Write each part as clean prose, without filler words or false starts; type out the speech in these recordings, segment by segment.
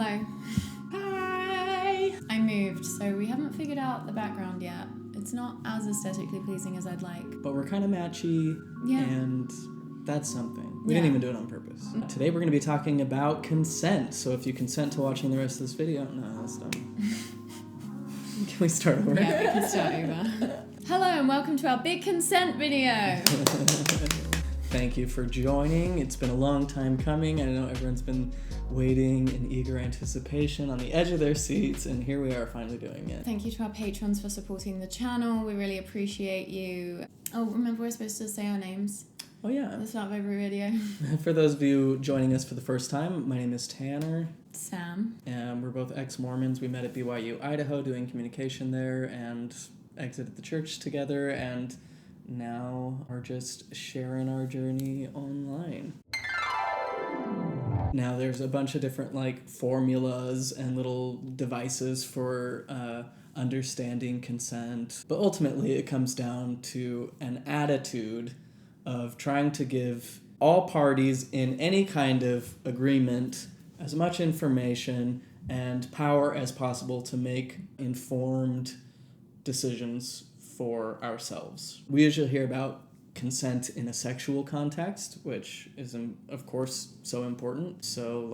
Hello. Hi! I moved, so we haven't figured out the background yet. It's not as aesthetically pleasing as I'd like. But we're kind of matchy, Yeah. and that's something. We Yeah. didn't even do it on purpose. Today we're going to be talking about consent, so if you consent to watching the rest of this video... No, that's done. Can we start over? Yeah, we can start over. Hello and welcome to our big consent video. Thank you for joining. It's been a long time coming. I know everyone's been waiting in eager anticipation on the edge of their seats, and here we are finally doing it. Thank you to our patrons for supporting the channel. We really appreciate you. Oh, remember we're supposed to say our names Oh yeah. at the start of every video. For those of you joining us for the first time, my name is Tanner. Sam. And we're both ex-Mormons. We met at BYU, Idaho, doing communication there, and exited the church together, and now are just sharing our journey online. Now there's a bunch of different formulas and little devices for understanding consent, but ultimately it comes down to an attitude of trying to give all parties in any kind of agreement as much information and power as possible to make informed decisions for ourselves. We usually hear about consent in a sexual context, which is, of course, so important. So,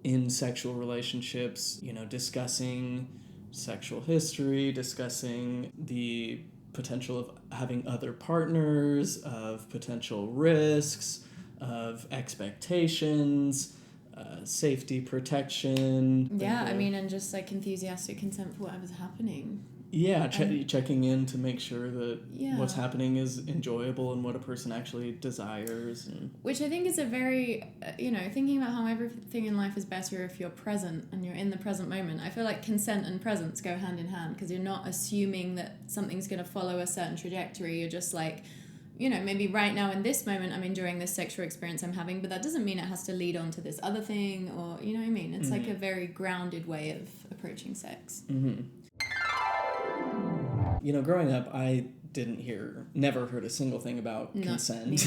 in sexual relationships, discussing sexual history, discussing the potential of having other partners, of potential risks, of expectations, safety, protection. Yeah, and just enthusiastic consent for whatever's happening. Yeah, checking in to make sure that Yeah. what's happening is enjoyable and what a person actually desires. Which I think is a very, thinking about how everything in life is better if you're present and you're in the present moment. I feel like consent and presence go hand in hand because you're not assuming that something's going to follow a certain trajectory. You're just maybe right now in this moment I'm enjoying this sexual experience I'm having, but that doesn't mean it has to lead on to this other thing or, you know what I mean? It's like a very grounded way of approaching sex. Mm-hmm. Growing up, I never heard a single thing about consent.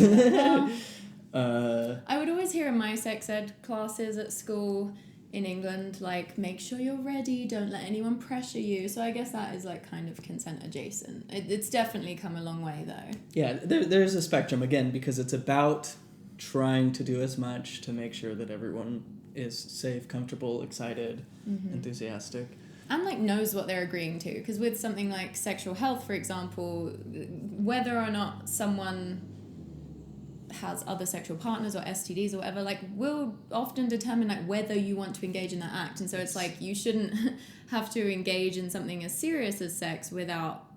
I would always hear in my sex ed classes at school in England, make sure you're ready, don't let anyone pressure you. So I guess that is kind of consent adjacent. It's definitely come a long way though. Yeah, there's a spectrum, again, because it's about trying to do as much to make sure that everyone is safe, comfortable, excited, enthusiastic. And knows what they're agreeing to, because with something like sexual health, for example, whether or not someone has other sexual partners or STDs or whatever, will often determine whether you want to engage in that act. And so it's you shouldn't have to engage in something as serious as sex without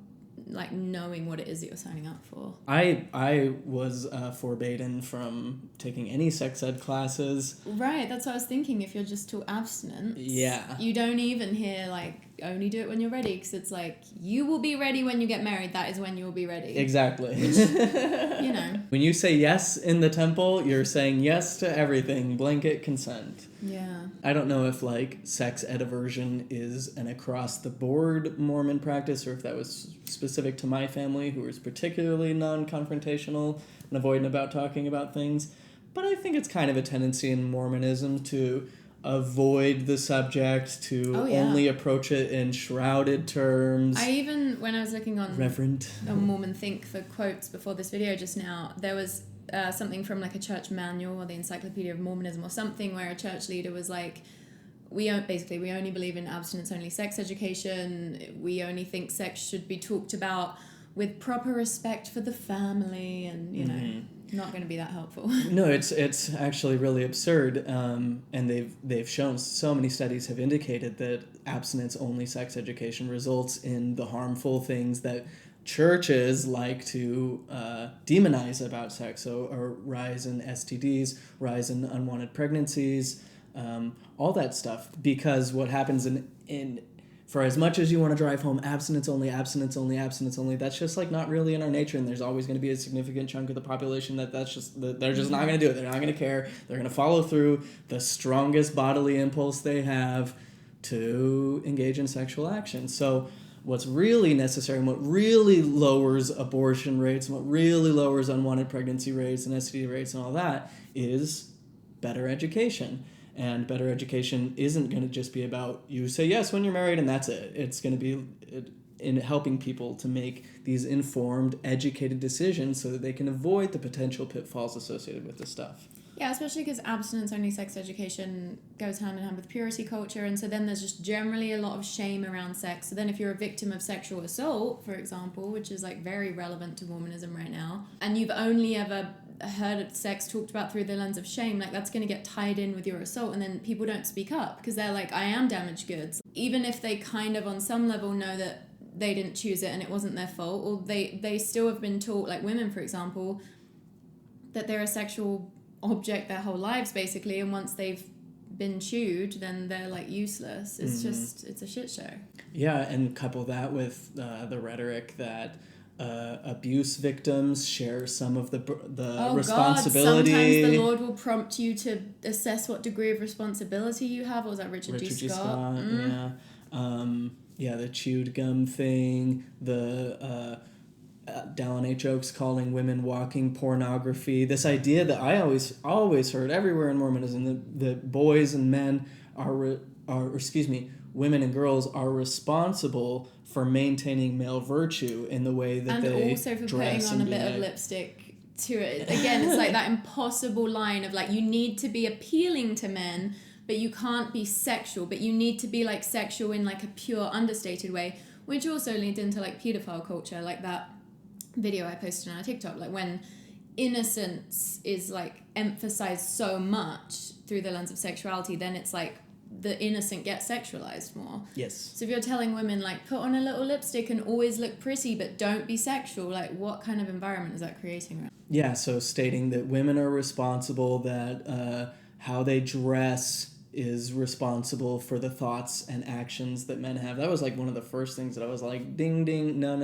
knowing what it is that you're signing up for. I was forbidden from taking any sex ed classes. Right, that's what I was thinking. If you're just too abstinent, yeah, you don't even hear only do it when you're ready, because it's you will be ready when you get married. That is when you will be ready. Exactly. Which, when you say yes in the temple, you're saying yes to everything. Blanket consent. Yeah. I don't know if sex ed aversion is an across the board Mormon practice, or if that was specific to my family, who was particularly non-confrontational and avoidant about talking about things. But I think it's kind of a tendency in Mormonism to avoid the subject, to only approach it in shrouded terms. When I was looking on Reverend Mormon Think for quotes before this video just now, there was something from a church manual or the Encyclopedia of Mormonism or something where a church leader was we only believe in abstinence-only sex education. We only think sex should be talked about with proper respect for the family, and not going to be that helpful. No, it's actually really absurd, and they've shown, so many studies have indicated that abstinence-only sex education results in the harmful things that churches like to demonize about sex. So a rise in STDs, rise in unwanted pregnancies, all that stuff. Because what happens in for as much as you want to drive home abstinence only, that's just not really in our nature, and there's always going to be a significant chunk of the population they're just not going to do it. They're not going to care. They're going to follow through the strongest bodily impulse they have to engage in sexual action. So what's really necessary and what really lowers abortion rates and what really lowers unwanted pregnancy rates and STD rates and all that is better education. And better education isn't going to just be about you say yes when you're married and that's it. It's going to be in helping people to make these informed, educated decisions so that they can avoid the potential pitfalls associated with this stuff. Yeah, especially because abstinence-only sex education goes hand in hand with purity culture, and so then there's just generally a lot of shame around sex. So then if you're a victim of sexual assault, for example, which is like very relevant to Mormonism right now, and you've only ever heard of sex talked about through the lens of shame, like that's going to get tied in with your assault, and then people don't speak up because they're like, I am damaged goods. Even if they kind of on some level know that they didn't choose it and it wasn't their fault, or they still have been taught, like women, for example, that they're a sexual object their whole lives basically, and once they've been chewed then they're like useless. It's just, it's a shit show. Yeah, and couple that with the rhetoric that abuse victims share some of the responsibility. God, sometimes the Lord will prompt you to assess what degree of responsibility you have. Or was that Richard G. Scott? Yeah, the chewed gum thing, the Dallin H. Oaks calling women walking pornography. This idea that I always heard everywhere in Mormonism that boys and men women and girls are responsible for maintaining male virtue in the way that they and also for putting on a bit of lipstick to it. Again, it's like that impossible line of like, you need to be appealing to men, but you can't be sexual, but you need to be like sexual in like a pure understated way, which also leads into like pedophile culture, like that video I posted on our TikTok, like when innocence is like emphasized so much through the lens of sexuality, then it's like the innocent gets sexualized more. Yes. So if you're telling women like put on a little lipstick and always look pretty but don't be sexual, like what kind of environment is that creating around? Yeah, so stating that women are responsible, that how they dress is responsible for the thoughts and actions that men have. That was like one of the first things that I was like, ding, ding, no.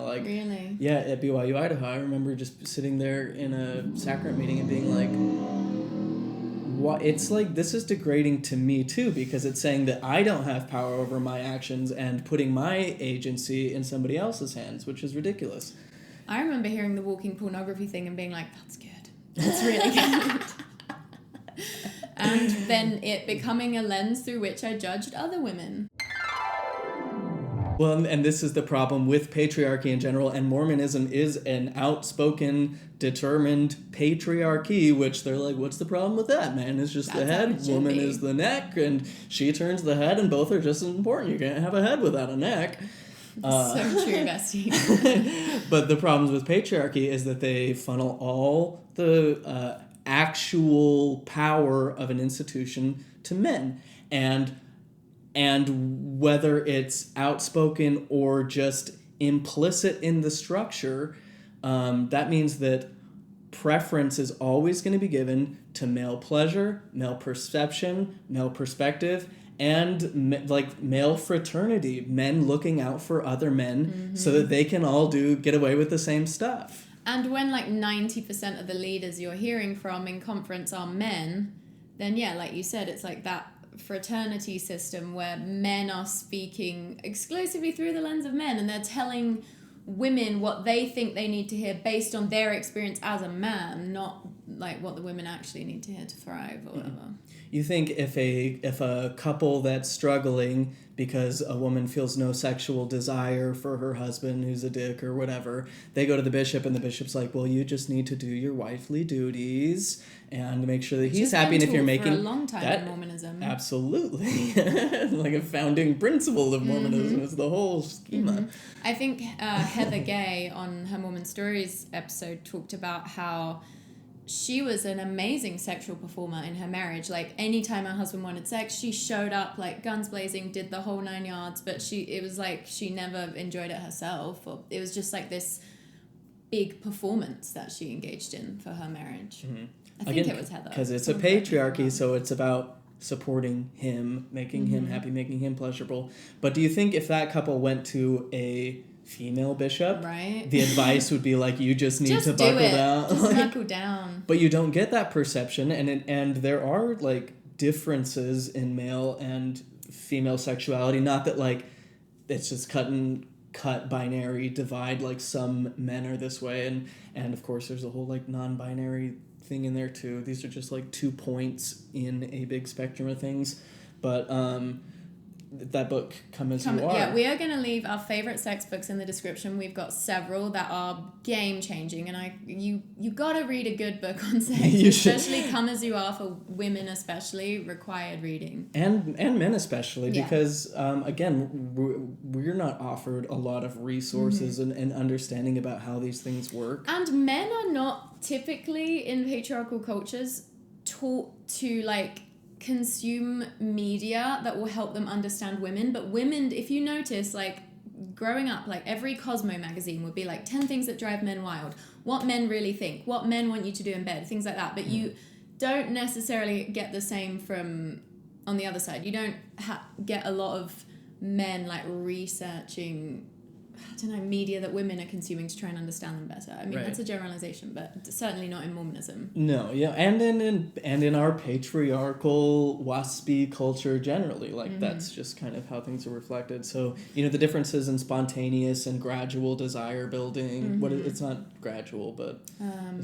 Like, really? Yeah, at BYU, Idaho, I remember just sitting there in a sacrament meeting and being like, what? It's like, this is degrading to me too, because it's saying that I don't have power over my actions and putting my agency in somebody else's hands, which is ridiculous. I remember hearing the walking pornography thing and being like, that's good. That's really good. And then it becoming a lens through which I judged other women. Well, and this is the problem with patriarchy in general, and Mormonism is an outspoken, determined patriarchy, which they're like, what's the problem with that? Man is just the head, woman is the neck, and she turns the head, and both are just as important. You can't have a head without a neck. So true, bestie. But the problems with patriarchy is that they funnel all the actual power of an institution to men, and whether it's outspoken or just implicit in the structure, that means that preference is always going to be given to male pleasure, male perception, male perspective, and like male fraternity, men looking out for other men so that they can all get away with the same stuff. And when like 90% of the leaders you're hearing from in conference are men, then yeah, like you said, it's like that fraternity system where men are speaking exclusively through the lens of men, and they're telling women what they think they need to hear based on their experience as a man, not like what the women actually need to hear to thrive or whatever. You think if a couple that's struggling because a woman feels no sexual desire for her husband who's a dick or whatever, they go to the bishop and the bishop's like, well, you just need to do your wifely duties and make sure that he's happy. And if you're making for a long time in Mormonism. Absolutely. Like a founding principle of Mormonism is the whole schema. I think Heather Gay on her Mormon Stories episode talked about how she was an amazing sexual performer in her marriage. Like anytime her husband wanted sex, she showed up like guns blazing, did the whole 9 yards, but it was like she never enjoyed it herself, or it was just like this big performance that she engaged in for her marriage. I think it was Heather. Because it's a patriarchy, so it's about supporting him, making him happy, making him pleasurable. But do you think if that couple went to a female bishop, right, the advice would be like, you just need to buckle down? Just buckle down. But you don't get that perception, and there are like differences in male and female sexuality. Not that like it's just cut binary divide, like some men are this way, and of course there's a whole like non-binary thing in there too. These are just like 2 points in a big spectrum of things. But that book, Come As You Are. Yeah, we are going to leave our favorite sex books in the description. We've got several that are game changing, and you got to read a good book on sex, especially Come As You Are, for women especially, required reading, and men especially, because again, we're not offered a lot of resources and understanding about how these things work, and men are not typically in patriarchal cultures taught to like consume media that will help them understand women. But women, if you notice, like growing up, like every Cosmo magazine would be like 10 things that drive men wild, what men really think, what men want you to do in bed, things like that. But you don't necessarily get the same from on the other side. You don't get a lot of men like researching, I don't know, media that women are consuming to try and understand them better. I mean, that's a generalization, but certainly not in Mormonism. No, yeah, and in our patriarchal waspy culture generally, like that's just kind of how things are reflected. So the differences in spontaneous and gradual desire building. It's not gradual, but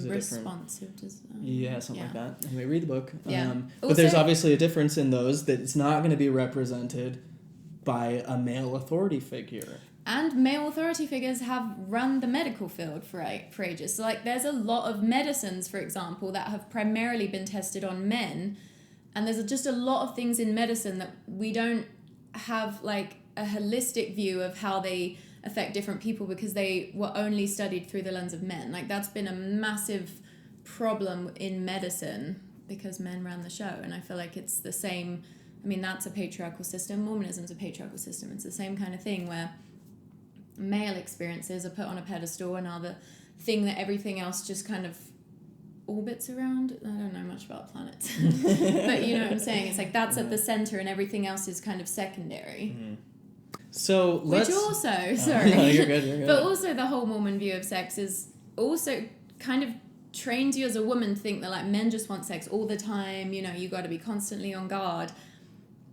responsive desire. Yeah, something like that. Anyway, read the book. Yeah. But there's obviously a difference in those that it's not going to be represented by a male authority figure. And male authority figures have run the medical field for ages. So, like, there's a lot of medicines, for example, that have primarily been tested on men. And there's just a lot of things in medicine that we don't have, like, a holistic view of how they affect different people because they were only studied through the lens of men. Like, that's been a massive problem in medicine because men ran the show. And I feel like it's the same. I mean, that's a patriarchal system. Mormonism's a patriarchal system. It's the same kind of thing where male experiences are put on a pedestal and are the thing that everything else just kind of orbits around. I don't know much about planets. But you know what I'm saying? It's like that's at the center and everything else is kind of secondary. So let's... Which also, sorry. No, you're good. But also the whole Mormon view of sex is also kind of trains you as a woman to think that like men just want sex all the time, you got to be constantly on guard.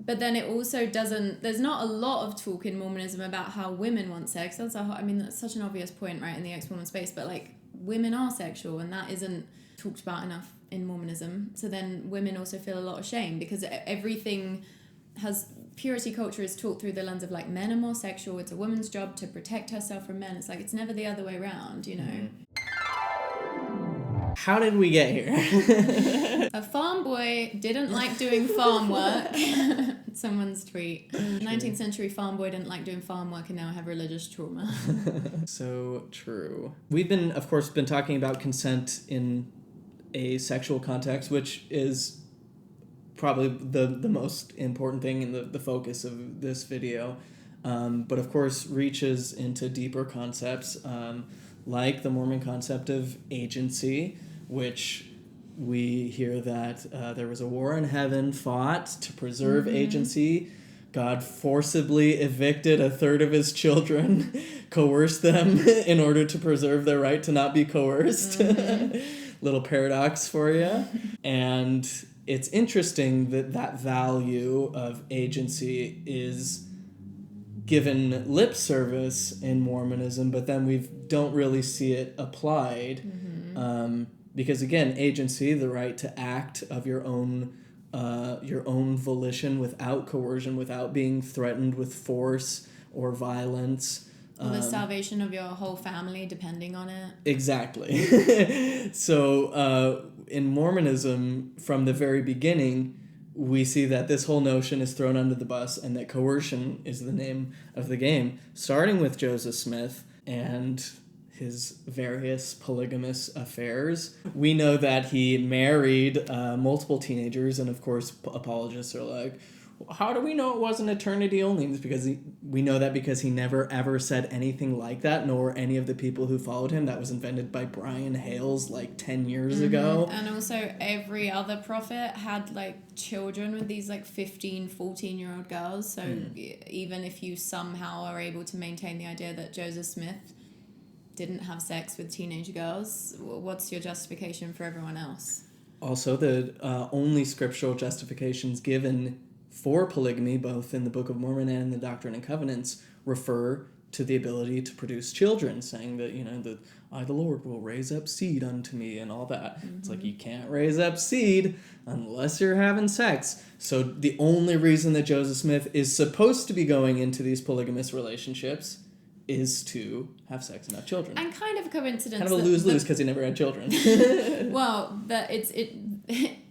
But then it also doesn't... There's not a lot of talk in Mormonism about how women want sex. That's such an obvious point, right, in the ex-Mormon space. But, like, women are sexual, and that isn't talked about enough in Mormonism. So then women also feel a lot of shame because everything has... Purity culture is taught through the lens of, like, men are more sexual. It's a woman's job to protect herself from men. It's like, it's never the other way around, How did we get here? A farm boy didn't like doing farm work. Someone's tweet. 19th century farm boy didn't like doing farm work and now I have religious trauma. So true. We've of course, been talking about consent in a sexual context, which is probably the most important thing and the focus of this video. But of course reaches into deeper concepts, like the Mormon concept of agency, which we hear that there was a war in heaven fought to preserve agency. God forcibly evicted a third of his children, coerced them in order to preserve their right to not be coerced. Little paradox for you. And it's interesting that value of agency is given lip service in Mormonism, but then we don't really see it applied. Because again, agency, the right to act of your own volition without coercion, without being threatened with force or violence. Or the salvation of your whole family depending on it. Exactly. So in Mormonism, from the very beginning, we see that this whole notion is thrown under the bus and that coercion is the name of the game, starting with Joseph Smith and his various polygamous affairs. We know that he married multiple teenagers, and of course apologists are like, how do we know it wasn't eternity only? It's because we know that because he never ever said anything like that, nor any of the people who followed him. That was invented by Brian Hales like 10 years ago. And also every other prophet had like children with these like 15, 14-year-old girls. So even if you somehow are able to maintain the idea that Joseph Smith didn't have sex with teenage girls, what's your justification for everyone else? Also, the only scriptural justifications given for polygamy, both in the Book of Mormon and in the Doctrine and Covenants, refer to the ability to produce children, saying that, that I, the Lord, will raise up seed unto me and all that. Mm-hmm. It's like, you can't raise up seed unless you're having sex. So the only reason that Joseph Smith is supposed to be going into these polygamous relationships is to have sex and have children. And kind of a coincidence. Kind of a lose-lose because he never had children. Well,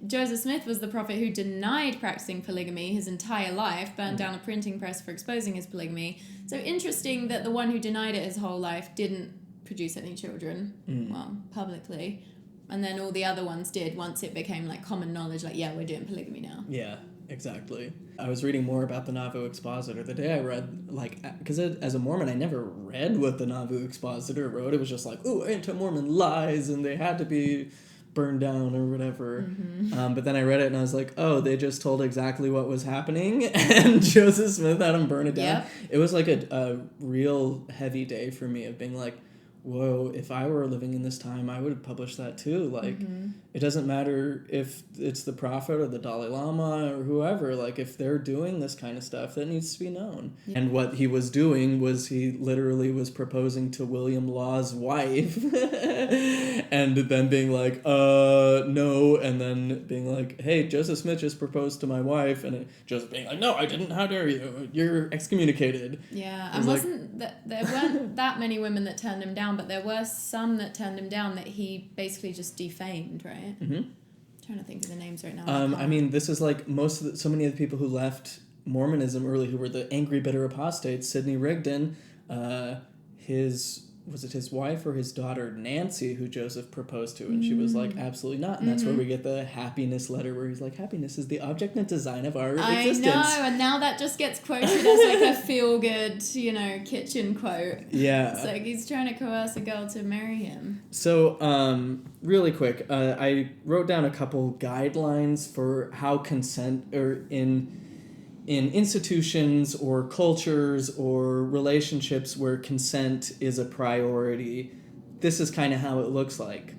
Joseph Smith was the prophet who denied practicing polygamy his entire life, burned down a printing press for exposing his polygamy. So interesting that the one who denied it his whole life didn't produce any children, well, publicly. And then all the other ones did once it became like common knowledge, like, yeah, we're doing polygamy now. Yeah, exactly. I was reading more about the Nauvoo Expositor the day I read, because as a Mormon, I never read what the Nauvoo Expositor wrote. It was just like, ooh, anti-Mormon lies, and they had to be burned down or whatever. Mm-hmm. But then I read it and I was like, oh, they just told exactly what was happening, and Joseph Smith had him burn it down. Yep. It was like a real heavy day for me of being like, whoa, if I were living in this time, I would publish that too. Like, it doesn't matter if it's the prophet or the Dalai Lama or whoever. Like, if they're doing this kind of stuff, that needs to be known. Yeah. And what he was doing was he literally was proposing to William Law's wife and then being like, no, and then being like, hey, Joseph Smith just proposed to my wife, and Joseph being like, no, I didn't, how dare you, you're excommunicated. Yeah, and there weren't that many women that turned him down, but there were some that turned him down that he basically just defamed, right? Mm-hmm. I'm trying to think of the names right now. I mean, this is like so many of the people who left Mormonism early, who were the angry, bitter apostates. Sidney Rigdon, was it his wife or his daughter Nancy who Joseph proposed to, and she was like, absolutely not. And that's where we get the happiness letter where he's like, happiness is the object and design of our existence. I know, and now that just gets quoted as like a feel-good, kitchen quote. Yeah. It's like he's trying to coerce a girl to marry him. So, really quick, I wrote down a couple guidelines for how consent, or in institutions or cultures or relationships where consent is a priority, this is kind of how it looks like.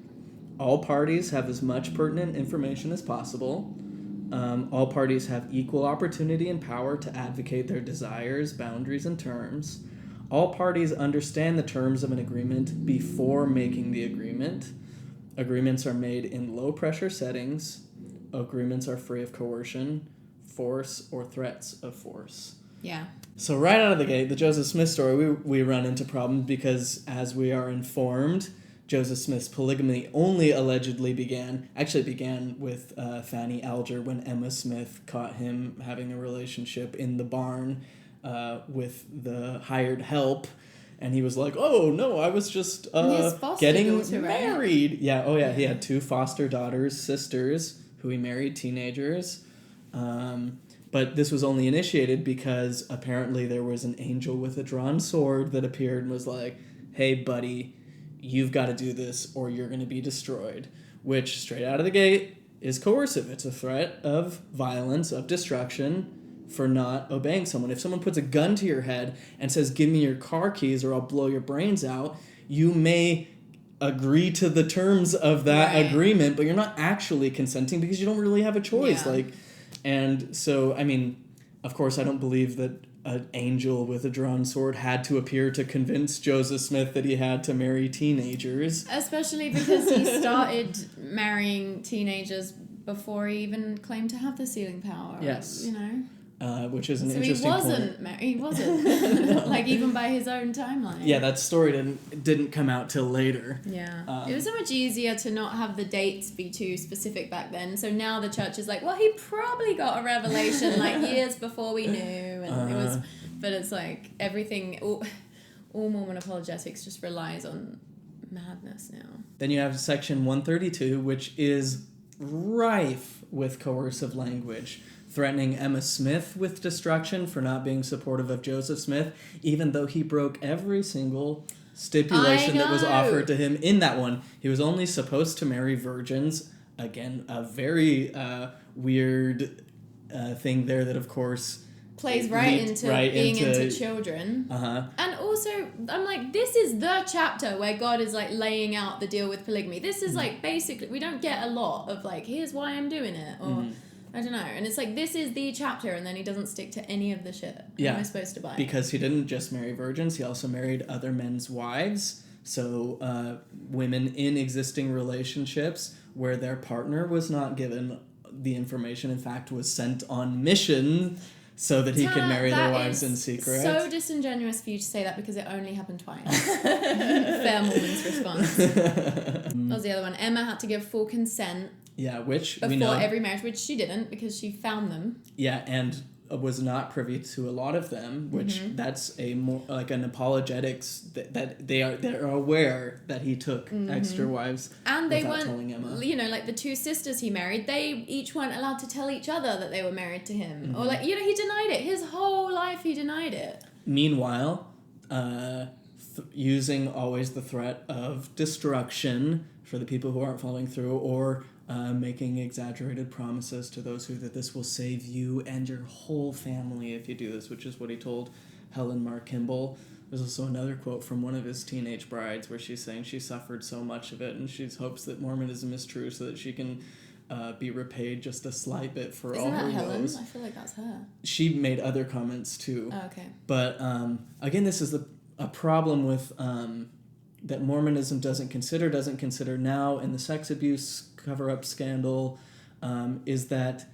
All parties have as much pertinent information as possible. All parties have equal opportunity and power to advocate their desires, boundaries, and terms. All parties understand the terms of an agreement before making the agreement. Agreements are made in low-pressure settings. Agreements are free of coercion, force, or threats of force. Yeah. So right out of the gate, the Joseph Smith story, we run into problems because, as we are informed, Joseph Smith's polygamy only allegedly began with Fanny Alger when Emma Smith caught him having a relationship in the barn with the hired help. And he was like, oh, no, I was just getting daughter, married. Right? Yeah, oh yeah, he had 2 foster daughters, sisters, who he married, teenagers. But this was only initiated because apparently there was an angel with a drawn sword that appeared and was like, hey, buddy, you've got to do this or you're going to be destroyed. Which, straight out of the gate, is coercive. It's a threat of violence, of destruction for not obeying someone. If someone puts a gun to your head and says, give me your car keys or I'll blow your brains out, you may agree to the terms of that agreement, but you're not actually consenting because you don't really have a choice. Yeah. And so, I mean, of course, I don't believe that an angel with a drawn sword had to appear to convince Joseph Smith that he had to marry teenagers. Especially because he started marrying teenagers before he even claimed to have the sealing power. Yes. Which is an so interesting point. He wasn't. No. Like, even by his own timeline. Yeah, that story didn't come out till later. Yeah. It was so much easier to not have the dates be too specific back then. So now the church is like, well, he probably got a revelation like years before we knew. And it was, but it's like everything, all Mormon apologetics just relies on madness now. Then you have section 132, which is rife with coercive language, threatening Emma Smith with destruction for not being supportive of Joseph Smith, even though he broke every single stipulation that was offered to him in that one. He was only supposed to marry virgins. Again, a very weird thing there that, of course, plays right into children. And also, I'm like, this is the chapter where God is like laying out the deal with polygamy. This is like basically, we don't get a lot of like, here's why I'm doing it, or I don't know. And it's like, this is the chapter, and then he doesn't stick to any of the shit. What am I supposed to buy? Because he didn't just marry virgins, he also married other men's wives. So women in existing relationships where their partner was not given the information, in fact, was sent on mission so that he could marry their wives in secret. So disingenuous for you to say that because it only happened twice. Fair woman's response. What was the other one? Emma had to give full consent. Yeah, which before we know. Every marriage, which she didn't because she found them. Yeah, and was not privy to a lot of them, which that's a more like an apologetics that they're aware that he took extra wives, and they without weren't telling Emma. You know, like the two sisters he married, they each weren't allowed to tell each other that they were married to him, or like, you know, he denied it his whole life. He denied it. Meanwhile, using always the threat of destruction for the people who aren't following through, or making exaggerated promises to those who that this will save you and your whole family if you do this, which is what he told Helen Mar Kimball. There's also another quote from one of his teenage brides where she's saying she suffered so much of it and she hopes that Mormonism is true so that she can be repaid just a slight bit for all her woes. I feel like that's her. She made other comments too. Oh, okay. But again, this is a problem with that Mormonism doesn't consider now in the sex abuse cover-up scandal, is that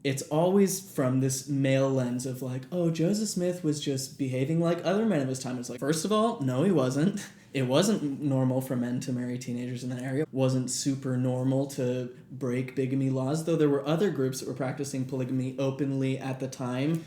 it's always from this male lens of like, oh, Joseph Smith was just behaving like other men of his time. It's like, first of all, no, he wasn't. It wasn't normal for men to marry teenagers in that area. It wasn't super normal to break bigamy laws, though there were other groups that were practicing polygamy openly at the time.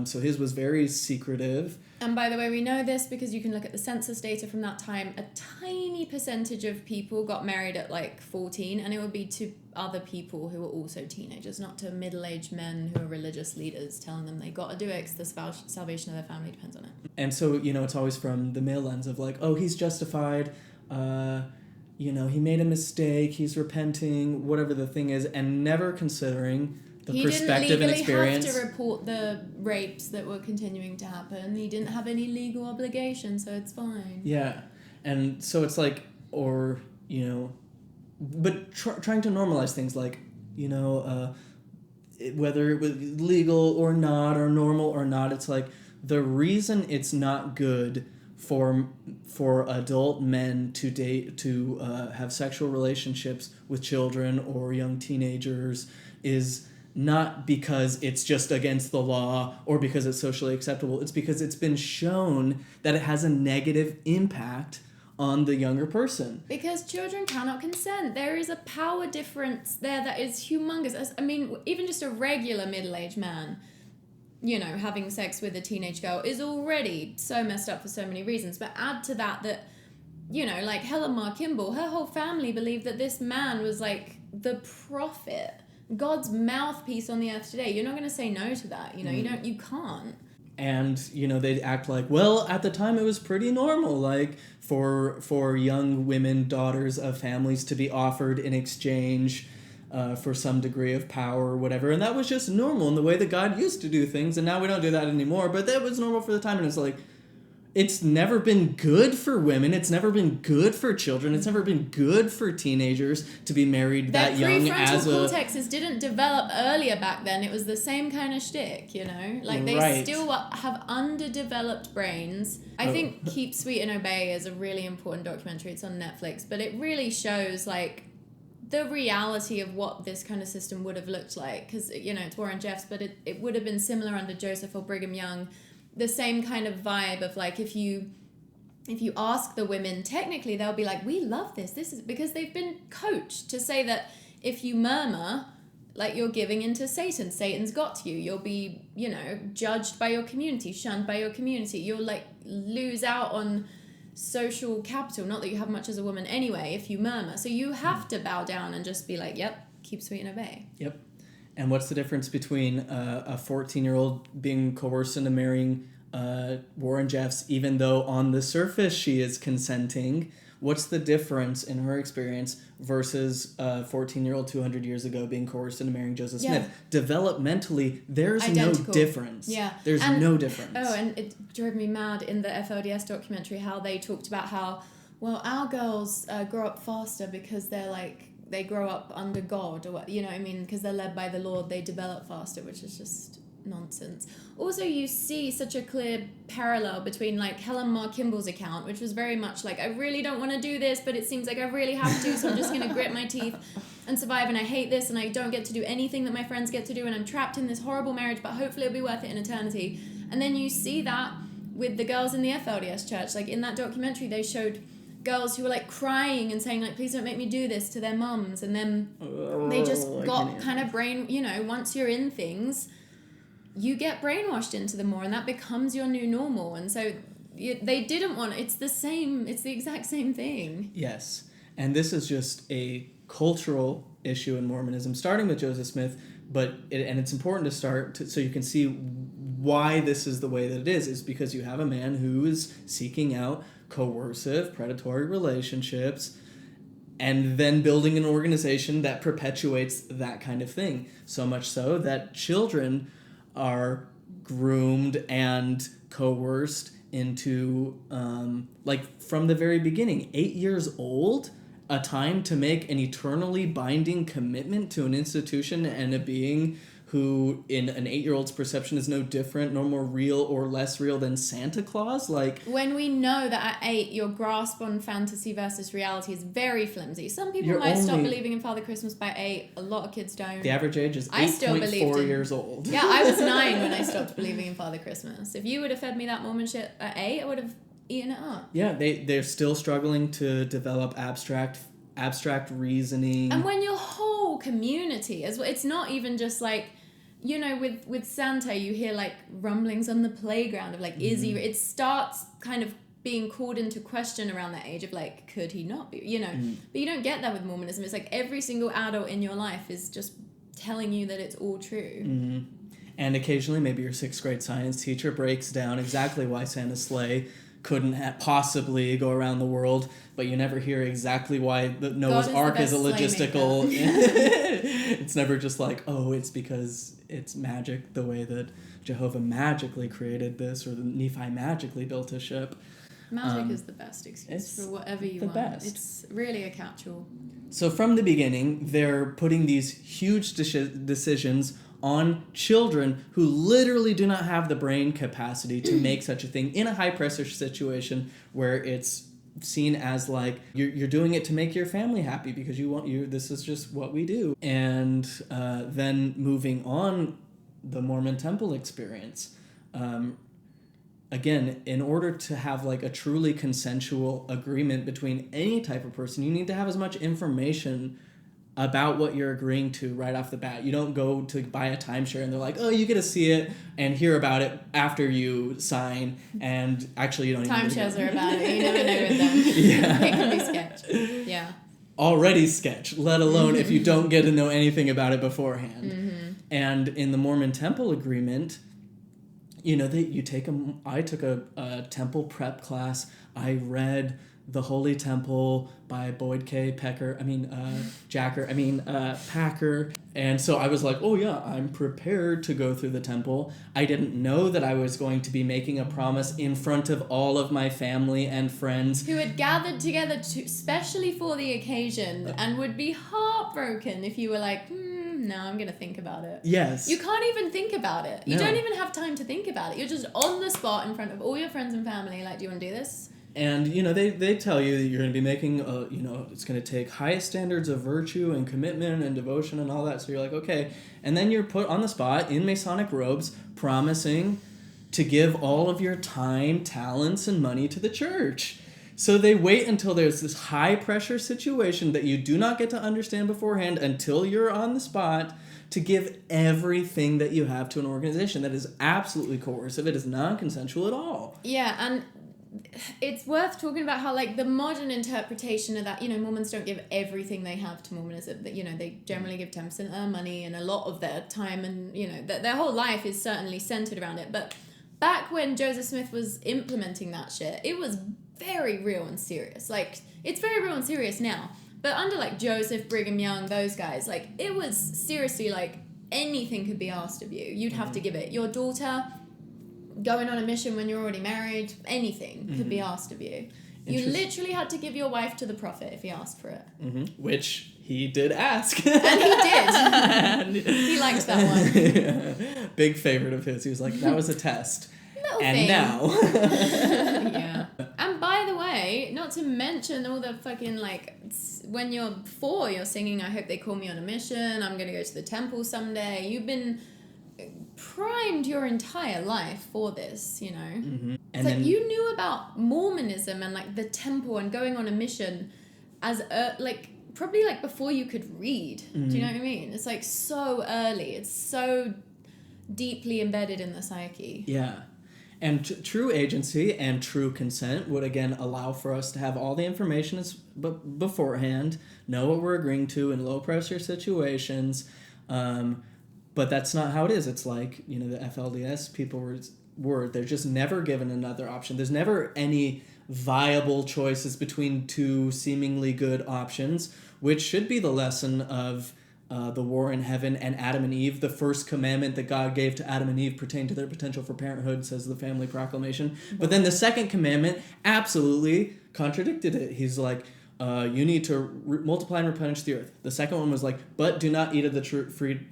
So his was very secretive. And by the way, we know this because you can look at the census data from that time. A tiny percentage of people got married at like 14, and it would be to other people who were also teenagers, not to middle-aged men who are religious leaders telling them they got to do it because the salvation of their family depends on it. And so, you know, it's always from the male lens of like, oh, he's justified, you know, he made a mistake, he's repenting, whatever the thing is, and never considering the perspective and experience. He didn't legally have to report the rapes that were continuing to happen. He didn't have any legal obligation, so it's fine. Yeah. And so it's like, or, you know, but trying to normalize things like, you know, whether it was legal or not, or normal or not, it's like the reason it's not good for adult men to date, to have sexual relationships with children or young teenagers is not because it's just against the law or because it's socially acceptable. It's because it's been shown that it has a negative impact on the younger person. Because children cannot consent. There is a power difference there that is humongous. I mean, even just a regular middle-aged man, you know, having sex with a teenage girl is already so messed up for so many reasons. But add to that, you know, like Helen Mar Kimball, her whole family believed that this man was like the prophet, God's mouthpiece on the earth today. You're not going to say no to that. You know, you can't. And, you know, they'd act like, well, at the time it was pretty normal, like, for young women, daughters of families to be offered in exchange for some degree of power or whatever. And that was just normal in the way that God used to do things. And now we don't do that anymore. But that was normal for the time. And it's like, it's never been good for women. It's never been good for children. It's never been good for teenagers to be married that young as a... Their prefrontal cortexes didn't develop earlier back then. It was the same kind of shtick, you know? Like, they still have underdeveloped brains. I think Keep Sweet and Obey is a really important documentary. It's on Netflix. But it really shows, like, the reality of what this kind of system would have looked like. Because, you know, it's Warren Jeffs, but it would have been similar under Joseph or Brigham Young. The same kind of vibe of like, if you ask the women, technically they'll be like, we love this is because they've been coached to say that if you murmur, like, you're giving into Satan's got to you, you'll be, you know, judged by your community, shunned by your community, you'll like lose out on social capital, not that you have much as a woman anyway if you murmur, so you have to bow down and just be like, yep, keep sweet and obey. Yep. And what's the difference between a 14-year-old being coerced into marrying Warren Jeffs, even though on the surface she is consenting? What's the difference in her experience versus a 14-year-old 200 years ago being coerced into marrying Joseph Smith? Developmentally, there's identical. No difference. Yeah. There's no difference. Oh, and it drove me mad in the FLDS documentary how they talked about how, well, our girls grow up faster because they're like, they grow up under God, or what, you know what I mean? Because they're led by the Lord, they develop faster, which is just nonsense. Also, you see such a clear parallel between like Helen Mar Kimball's account, which was very much like, I really don't want to do this, but it seems like I really have to, so I'm just going to grit my teeth and survive, and I hate this, and I don't get to do anything that my friends get to do, and I'm trapped in this horrible marriage, but hopefully it'll be worth it in eternity. And then you see that with the girls in the FLDS church. Like in that documentary, they showed girls who were like crying and saying like, please don't make me do this, to their mums, and then they just got kind of once you're in things, you get brainwashed into them more, and that becomes your new normal. And so they didn't want it's the exact same thing. Yes. And this is just a cultural issue in Mormonism, starting with Joseph Smith, and it's important to start so you can see why this is the way that it is because you have a man who is seeking out coercive, predatory relationships, and then building an organization that perpetuates that kind of thing. So much so that children are groomed and coerced into, from the very beginning, 8 years old, a time to make an eternally binding commitment to an institution and a being who, in an 8-year-old's perception, is no different, no more real or less real than Santa Claus. Like, when we know that at 8, your grasp on fantasy versus reality is very flimsy. Some people might stop believing in Father Christmas by 8. A lot of kids don't. The average age is 8.4 years old. Yeah, I was 9 when I stopped believing in Father Christmas. If you would have fed me that Mormon shit at 8, I would have eaten it up. Yeah, they're still struggling to develop abstract reasoning. And when your whole community, it's not even just like, with Santa, you hear like rumblings on the playground of like, is he? It starts kind of being called into question around that age of like, could he not be? But you don't get that with Mormonism. It's like every single adult in your life is just telling you that it's all true. Mm-hmm. And occasionally, maybe your 6th grade science teacher breaks down exactly why Santa's sleigh couldn't possibly go around the world, but you never hear exactly why the Noah's Ark is a logistical. It's never just like, oh, it's because it's magic the way that Jehovah magically created this, or Nephi magically built a ship. Magic is the best excuse for whatever you want. Best. It's really a catch-all. So from the beginning, they're putting these huge decisions on children who literally do not have the brain capacity to make such a thing in a high-pressure situation where it's seen as like you're doing it to make your family happy because this is just what we do. And then moving on, the Mormon Temple experience. Again, in order to have like a truly consensual agreement between any type of person, you need to have as much information about what you're agreeing to right off the bat. You don't go to buy a timeshare and they're like, oh, you get to see it and hear about it after you sign, and actually you don't even timeshares are about it. You never know with them. Yeah. It can be sketch. Yeah. Already sketch, let alone if you don't get to know anything about it beforehand. Mm-hmm. And in the Mormon Temple agreement, I took a temple prep class. I read The Holy Temple by Boyd K. Packer. And so I was like, oh yeah, I'm prepared to go through the temple. I didn't know that I was going to be making a promise in front of all of my family and friends who had gathered together specially for the occasion and would be heartbroken if you were like, no, I'm going to think about it. Yes. You can't even think about it. You don't even have time to think about it. You're just on the spot in front of all your friends and family, like, do you want to do this? And, they tell you that you're going to be making, it's going to take highest standards of virtue and commitment and devotion and all that. So you're like, okay. And then you're put on the spot in Masonic robes, promising to give all of your time, talents, and money to the church. So they wait until there's this high-pressure situation that you do not get to understand beforehand until you're on the spot to give everything that you have to an organization that is absolutely coercive. It is non-consensual at all. Yeah, and it's worth talking about how, like, the modern interpretation of that, Mormons don't give everything they have to Mormonism. That, they generally give 10% of their money and a lot of their time, and, their whole life is certainly centered around it. But back when Joseph Smith was implementing that shit, it was very real and serious. Like, it's very real and serious now. But under, like, Joseph, Brigham Young, those guys, like, it was seriously, like, anything could be asked of you. You'd have to give it. Your daughter going on a mission when you're already married, anything could be asked of you. You literally had to give your wife to the prophet if he asked for it. Which he did ask. And he did. He liked that one. Yeah. Big favorite of his. He was like, that was a test. Little and thing. now. Yeah. And by the way, not to mention all the fucking, like, when you're 4, you're singing, I hope they call me on a mission, I'm going to go to the temple someday. You've been primed your entire life for this, you know? Mm-hmm. It's like, you knew about Mormonism and, like, the temple and going on a mission as, like, probably, like, before you could read. Mm-hmm. Do you know what I mean? It's, like, so early. It's so deeply embedded in the psyche. Yeah. And true agency and true consent would, again, allow for us to have all the information beforehand, know what we're agreeing to in low-pressure situations, but that's not how it is. It's like, you know, the FLDS people they're just never given another option. There's never any viable choices between two seemingly good options, which should be the lesson of the war in heaven and Adam and Eve. The first commandment that God gave to Adam and Eve pertained to their potential for parenthood, says the Family Proclamation. But then the second commandment absolutely contradicted it. He's like, you need to multiply and replenish the earth. The second one was like, but do not eat of the fruit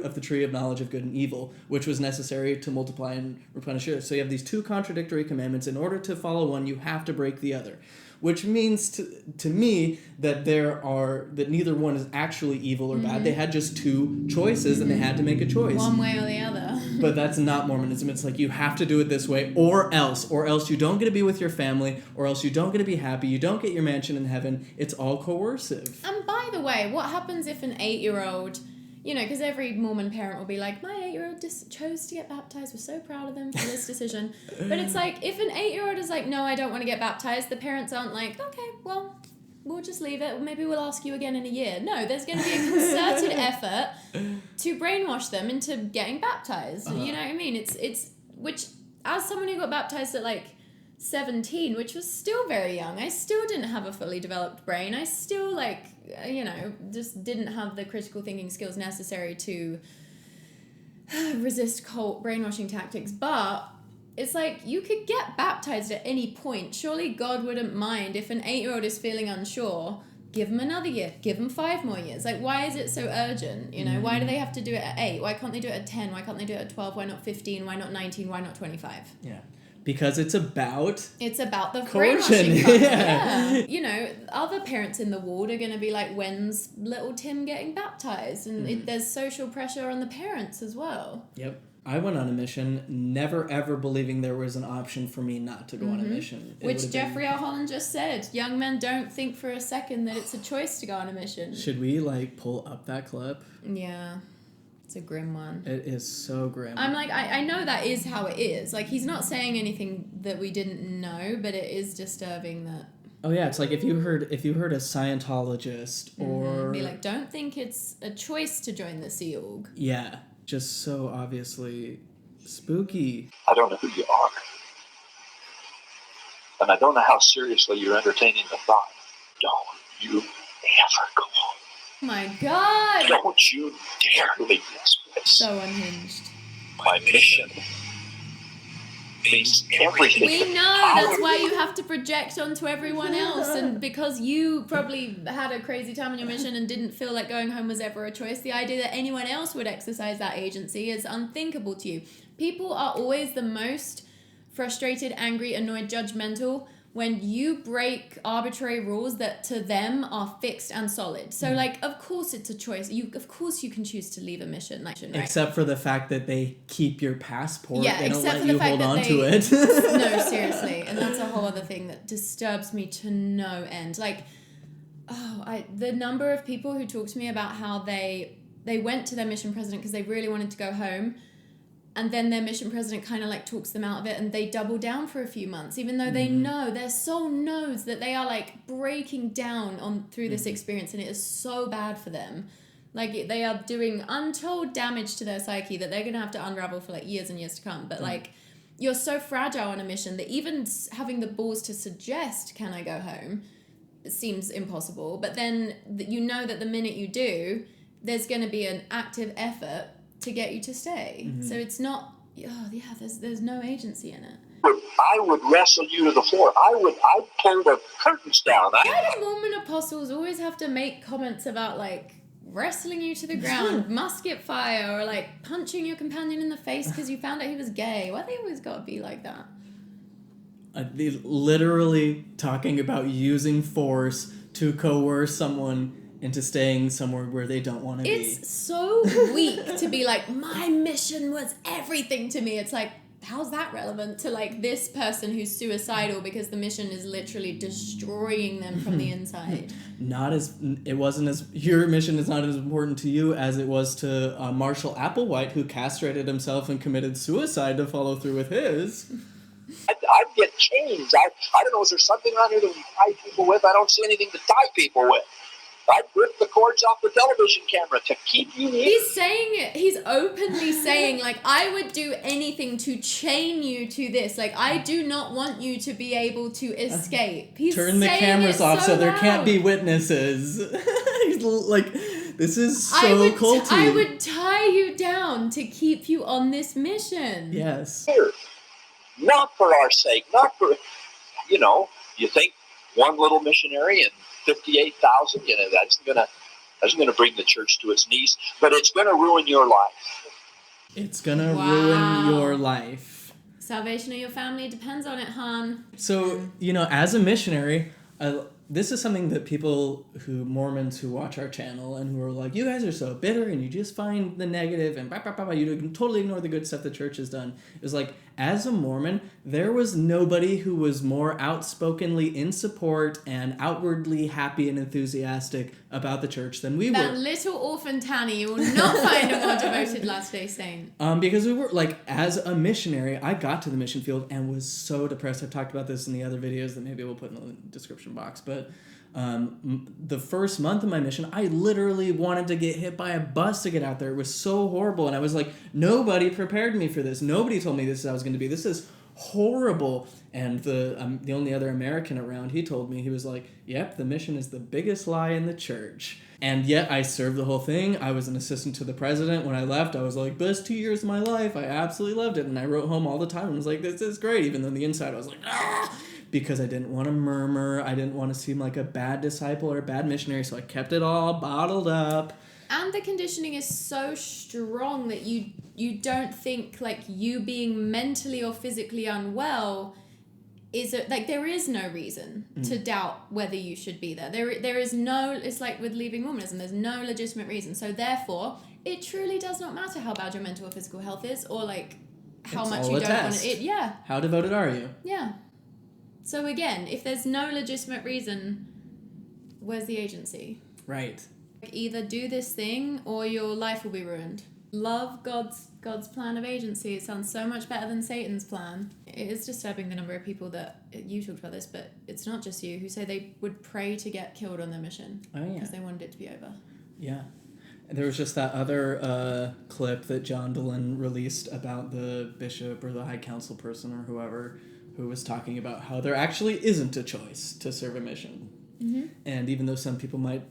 of the tree of knowledge of good and evil, which was necessary to multiply and replenish the earth. So you have these two contradictory commandments. In order to follow one, you have to break the other. Which means to me that that neither one is actually evil or bad. They had just two choices and they had to make a choice. One way or the other. But that's not Mormonism. It's like you have to do it this way or else you don't get to be with your family, or else you don't get to be happy, you don't get your mansion in heaven. It's all coercive. And by the way, what happens if an 8-year-old, you know, because every Mormon parent will be like, my 8-year-old just chose to get baptized. We're so proud of them for this decision. But it's like, if an 8-year-old is like, no, I don't want to get baptized, the parents aren't like, okay, well, we'll just leave it. Maybe we'll ask you again in a year. No, there's going to be a concerted effort to brainwash them into getting baptized. You know what I mean? It's which, as someone who got baptized at like 17, which was still very young, I still didn't have a fully developed brain. I still, like, you know, just didn't have the critical thinking skills necessary to resist cult brainwashing tactics. But it's like, you could get baptized at any point. Surely God wouldn't mind if an 8-year-old is feeling unsure. Give them another year. Give them 5 more years. Like, why is it so urgent? You know, why do they have to do it at 8? Why can't they do it at 10? Why can't they do it at 12? Why not 15? Why not 19? Why not 25? Yeah. Because it's about the coercion. brainwashing part. Yeah. You know, other parents in the ward are going to be like, when's little Tim getting baptized? And there's social pressure on the parents as well. Yep. I went on a mission, never ever believing there was an option for me not to go on a mission. Which Jeffrey L. Holland just said. Young men don't think for a second that it's a choice to go on a mission. Should we, like, pull up that clip? Yeah. It's a grim one. It is so grim. I'm like, I know that is how it is. Like, he's not saying anything that we didn't know, but it is disturbing that... Oh yeah, it's like if you heard a Scientologist or... Be like, don't think it's a choice to join the Sea Org. Yeah. Just so obviously spooky. I don't know who you are. And I don't know how seriously you're entertaining the thought. Don't you ever go home. Oh my God! Don't you dare leave this place. So unhinged. My mission means everything. We know, that's why you have to project onto everyone else, and because you probably had a crazy time on your mission and didn't feel like going home was ever a choice, the idea that anyone else would exercise that agency is unthinkable to you. People are always the most frustrated, angry, annoyed, judgmental when you break arbitrary rules that to them are fixed and solid. So, like, of course it's a choice. Of course you can choose to leave a mission. Like, right? Except for the fact that they keep your passport. Yeah, they don't except let for the you fact hold that on they... to it. No, seriously. And that's a whole other thing that disturbs me to no end. Like, the number of people who talk to me about how they went to their mission president because they really wanted to go home, and then their mission president kind of like talks them out of it, and they double down for a few months, even though they know, their soul knows that they are like breaking down through this experience, and it is so bad for them. Like, they are doing untold damage to their psyche that they're going to have to unravel for like years and years to come. But like, you're so fragile on a mission that even having the balls to suggest, can I go home, seems impossible. But then you know that the minute you do, there's going to be an active effort to get you to stay. So it's not, there's no agency in it. I would wrestle you to the floor. I'd pull the curtains down. Why do Mormon apostles always have to make comments about, like, wrestling you to the ground, musket fire, or, like, punching your companion in the face because you found out he was gay? Why they always got to be like that? They literally talking about using force to coerce someone into staying somewhere where they don't want to be. It's so weak to be like, my mission was everything to me. It's like, how's that relevant to, like, this person who's suicidal because the mission is literally destroying them from the inside? Your mission is not as important to you as it was to Marshall Applewhite, who castrated himself and committed suicide to follow through with his. I'd get chains. I don't know, is there something around here that we tie people with? I don't see anything to tie people with. I'd rip the cords off the television camera to keep you here. He's openly saying, like, I would do anything to chain you to this. Like, I do not want you to be able to escape. He's turn the cameras off so there can't be witnesses. He's like, this is so culty. I would tie you down to keep you on this mission. Yes. Here. Not for our sake, not for, you think one little missionary and 58,000, that's gonna bring the church to its knees, but it's gonna ruin your life. It's gonna ruin your life. Salvation of your family depends on it, hon. So, as a missionary, this is something that Mormons who watch our channel and who are like, you guys are so bitter and you just find the negative and you totally ignore the good stuff the church has done. It was like, as a Mormon, there was nobody who was more outspokenly in support and outwardly happy and enthusiastic about the church than we were. That little orphan Tanny, you will not find a more devoted Latter-day Saint. Because we were, like, as a missionary, I got to the mission field and was so depressed. I've talked about this in the other videos that maybe we'll put in the description box, but the first month of my mission, I literally wanted to get hit by a bus to get out there. It was so horrible, and I was like, nobody prepared me for this. Nobody told me this is how I was going to be. This is horrible. And the only other American around, he told me, he was like, yep, the mission is the biggest lie in the church. And yet I served the whole thing. I was an assistant to the president. When I left, I was like, best 2 years of my life. I absolutely loved it. And I wrote home all the time and was like, this is great. Even though on the inside I was like, ah! Because I didn't want to murmur. I didn't want to seem like a bad disciple or a bad missionary. So I kept it all bottled up. And the conditioning is so strong that you don't think, like, you being mentally or physically unwell there is no reason to doubt whether you should be there. There is no, it's like with leaving Mormonism, there's no legitimate reason. So therefore, it truly does not matter how bad your mental or physical health is, or, like, how much you don't want to. Yeah. How devoted are you? Yeah. So again, if there's no legitimate reason, where's the agency? Right. Either do this thing or your life will be ruined. Love God's plan of agency. It sounds so much better than Satan's plan. It is disturbing the number of people that, you talked about this, but it's not just you, who say they would pray to get killed on their mission. Oh, yeah. Because they wanted it to be over. Yeah. There was just that other clip that John Dehlin released about the bishop or the high council person or whoever who was talking about how there actually isn't a choice to serve a mission. Mm-hmm. And even though some people might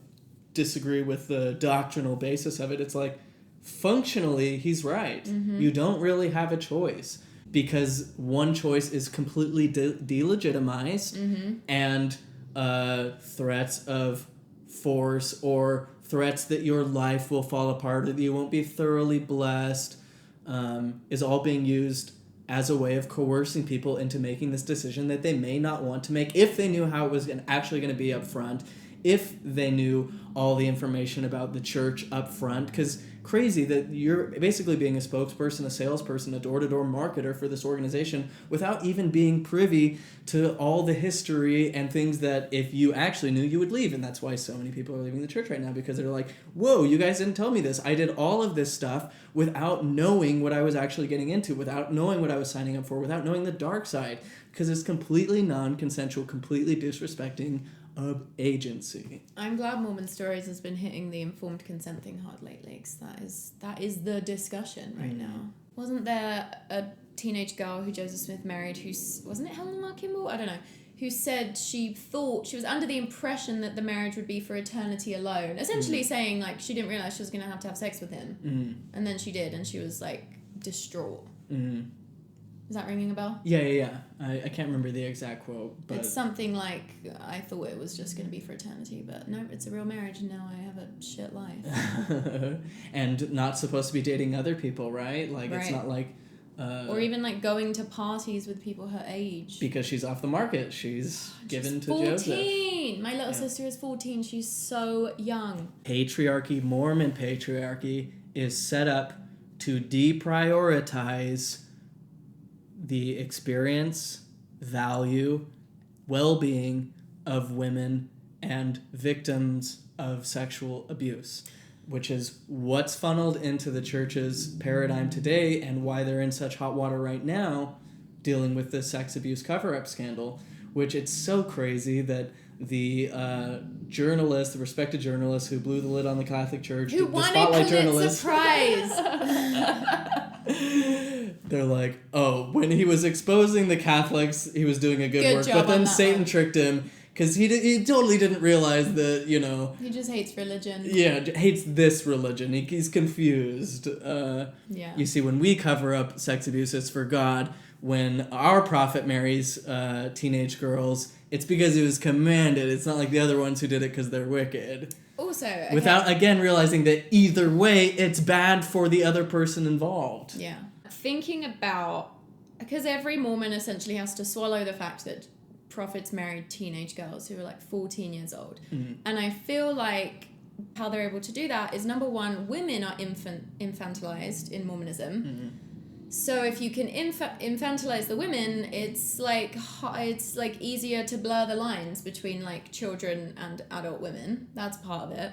disagree with the doctrinal basis of it, it's like, functionally, he's right. Mm-hmm. You don't really have a choice because one choice is completely delegitimized and threats of force or threats that your life will fall apart or that you won't be thoroughly blessed is all being used as a way of coercing people into making this decision that they may not want to make if they knew how it was actually going to be up front, if they knew all the information about the church up front. Because crazy that you're basically being a spokesperson, a salesperson, a door-to-door marketer for this organization without even being privy to all the history and things that if you actually knew, you would leave. And that's why so many people are leaving the church right now, because they're like, whoa, you guys didn't tell me this. I did all of this stuff without knowing what I was actually getting into, without knowing what I was signing up for, without knowing the dark side, because it's completely non-consensual, completely disrespecting of agency. I'm glad Mormon Stories has been hitting the informed consent thing hard lately, because that is the discussion right now. Wasn't there a teenage girl who Joseph Smith married wasn't it Helen Mar Kimball? I don't know. Who said she thought, she was under the impression that the marriage would be for eternity alone. Essentially saying, like, she didn't realize she was going to have sex with him. And then she did, and she was, like, distraught. Is that ringing a bell? Yeah. I can't remember the exact quote, but it's something like, I thought it was just going to be for eternity, but no, it's a real marriage, and now I have a shit life. And not supposed to be dating other people, right? Like, right. It's not like... or even like going to parties with people her age. Because she's off the market. She's given to 14. Joseph. My little sister is 14. She's so young. Patriarchy, Mormon patriarchy, is set up to deprioritize the experience, value, well-being of women and victims of sexual abuse, which is what's funneled into the church's paradigm today and why they're in such hot water right now dealing with the sex abuse cover-up scandal, which it's so crazy that the journalist, the respected journalist who blew the lid on the Catholic Church, who the won Spotlight a Pulitzer journalist, Prize. they're like, oh, when he was exposing the Catholics, he was doing a good work, but then Satan tricked him because he totally didn't realize that, you know... He just hates religion. Yeah, hates this religion. He's confused. Yeah. You see, when we cover up sex abuse, it's for God. When our prophet marries teenage girls, it's because it was commanded. It's not like the other ones who did it because they're wicked. Also, okay. Without, again, realizing that either way, it's bad for the other person involved. Yeah. Thinking about... Because every Mormon essentially has to swallow the fact that prophets married teenage girls who were like 14 years old. Mm-hmm. And I feel like how they're able to do that is, number one, women are infantilized in Mormonism. Mm-hmm. So if you can infantilize the women, it's like easier to blur the lines between like children and adult women. That's part of it.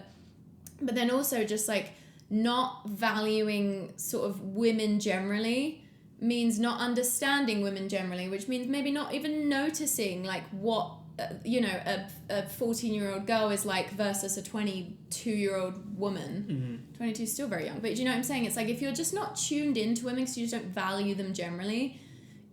But then also just like not valuing sort of women generally means not understanding women generally, which means maybe not even noticing like what a 14-year-old girl is like versus a 22-year-old woman. 22 is still very young, but you know what I'm saying? It's like if you're just not tuned into women because you just don't value them generally,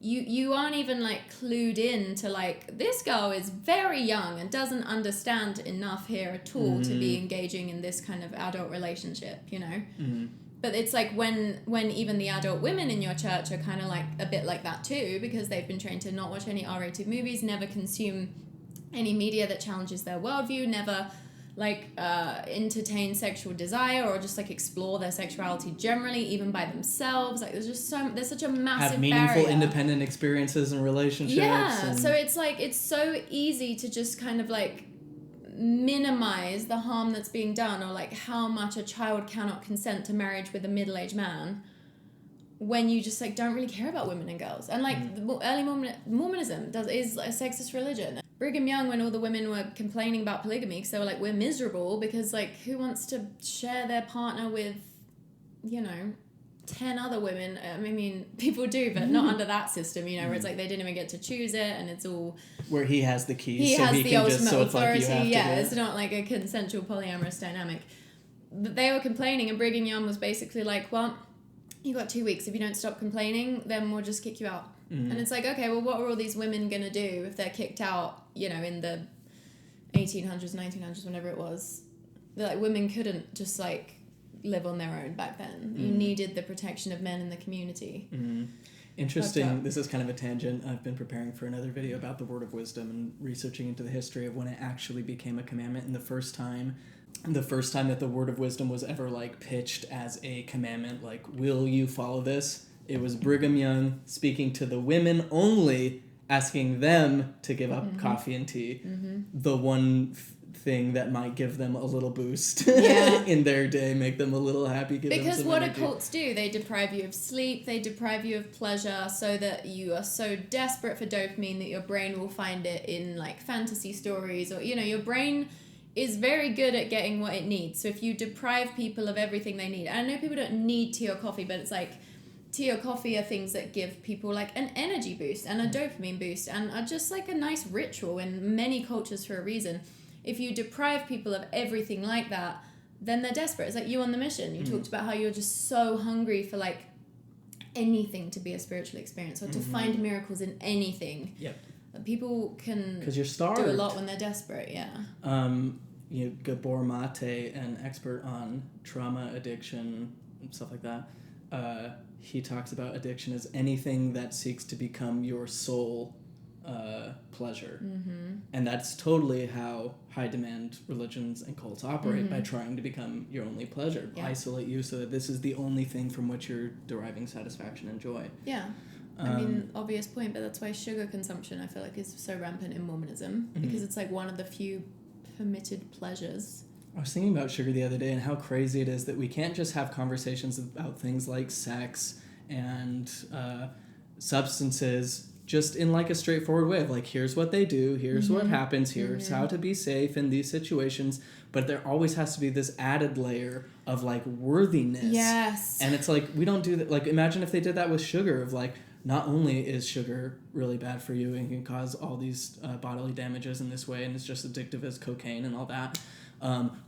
you aren't even like clued in to like, this girl is very young and doesn't understand enough here at all to be engaging in this kind of adult relationship, you know? But it's like when even the adult women in your church are kind of like a bit like that too, because they've been trained to not watch any R-rated movies, never consume any media that challenges their worldview, never like entertain sexual desire or just like explore their sexuality generally, even by themselves. Like there's such a massive have meaningful barrier. Independent experiences and relationships. Yeah, so it's like it's so easy to just kind of like minimize the harm that's being done, or like how much a child cannot consent to marriage with a middle-aged man when you just like don't really care about women and girls. And like early Mormonism is a sexist religion. Brigham Young, when all the women were complaining about polygamy because they were like, we're miserable because like who wants to share their partner with, you know, 10 other women? I mean, people do, but not under that system, you know, where it's like they didn't even get to choose it, and it's all... Where he has the keys, he has the can ultimate just... So authority, it's like you have to it's not like a consensual polyamorous dynamic. But they were complaining, and Brigham Young was basically like, well, you got 2 weeks. If you don't stop complaining, then we'll just kick you out. And it's like, okay, well, what are all these women going to do if they're kicked out, you know, in the 1800s, 1900s, whenever it was? They're like, women couldn't just like live on their own back then. You needed the protection of men in the community. Interesting. This is kind of a tangent. I've been preparing for another video about the word of wisdom and researching into the history of when it actually became a commandment, and the first time that the word of wisdom was ever like pitched as a commandment, like, will you follow this? It was Brigham Young speaking to the women only, asking them to give up coffee and tea. The one thing that might give them a little boost in their day, make them a little happy. Because what do cults do? They deprive you of sleep, they deprive you of pleasure, so that you are so desperate for dopamine that your brain will find it in like fantasy stories, or, you know, your brain is very good at getting what it needs. So if you deprive people of everything they need, and I know people don't need tea or coffee, but it's like tea or coffee are things that give people like an energy boost and a dopamine boost and are just like a nice ritual in many cultures for a reason. If you deprive people of everything like that, then they're desperate. It's like you on the mission. You talked about how you're just so hungry for like anything to be a spiritual experience, or to find miracles in anything. Yep. People can 'cause you're starved. do a lot when they're desperate, Gabor Mate, an expert on trauma, addiction, and stuff like that, he talks about addiction as anything that seeks to become your sole pleasure. And that's totally how high demand religions and cults operate, by trying to become your only pleasure, isolate you so that this is the only thing from which you're deriving satisfaction and joy. I mean, obvious point, but that's why sugar consumption, I feel like, is so rampant in Mormonism, because it's like one of the few permitted pleasures. I was thinking about sugar the other day and how crazy it is that we can't just have conversations about things like sex and substances just in like a straightforward way of like, here's what they do, here's what happens, here's how to be safe in these situations. But there always has to be this added layer of like worthiness. Yes. And it's like, we don't do that. Like, imagine if they did that with sugar, of like, not only is sugar really bad for you and can cause all these bodily damages in this way, and it's just addictive as cocaine and all that,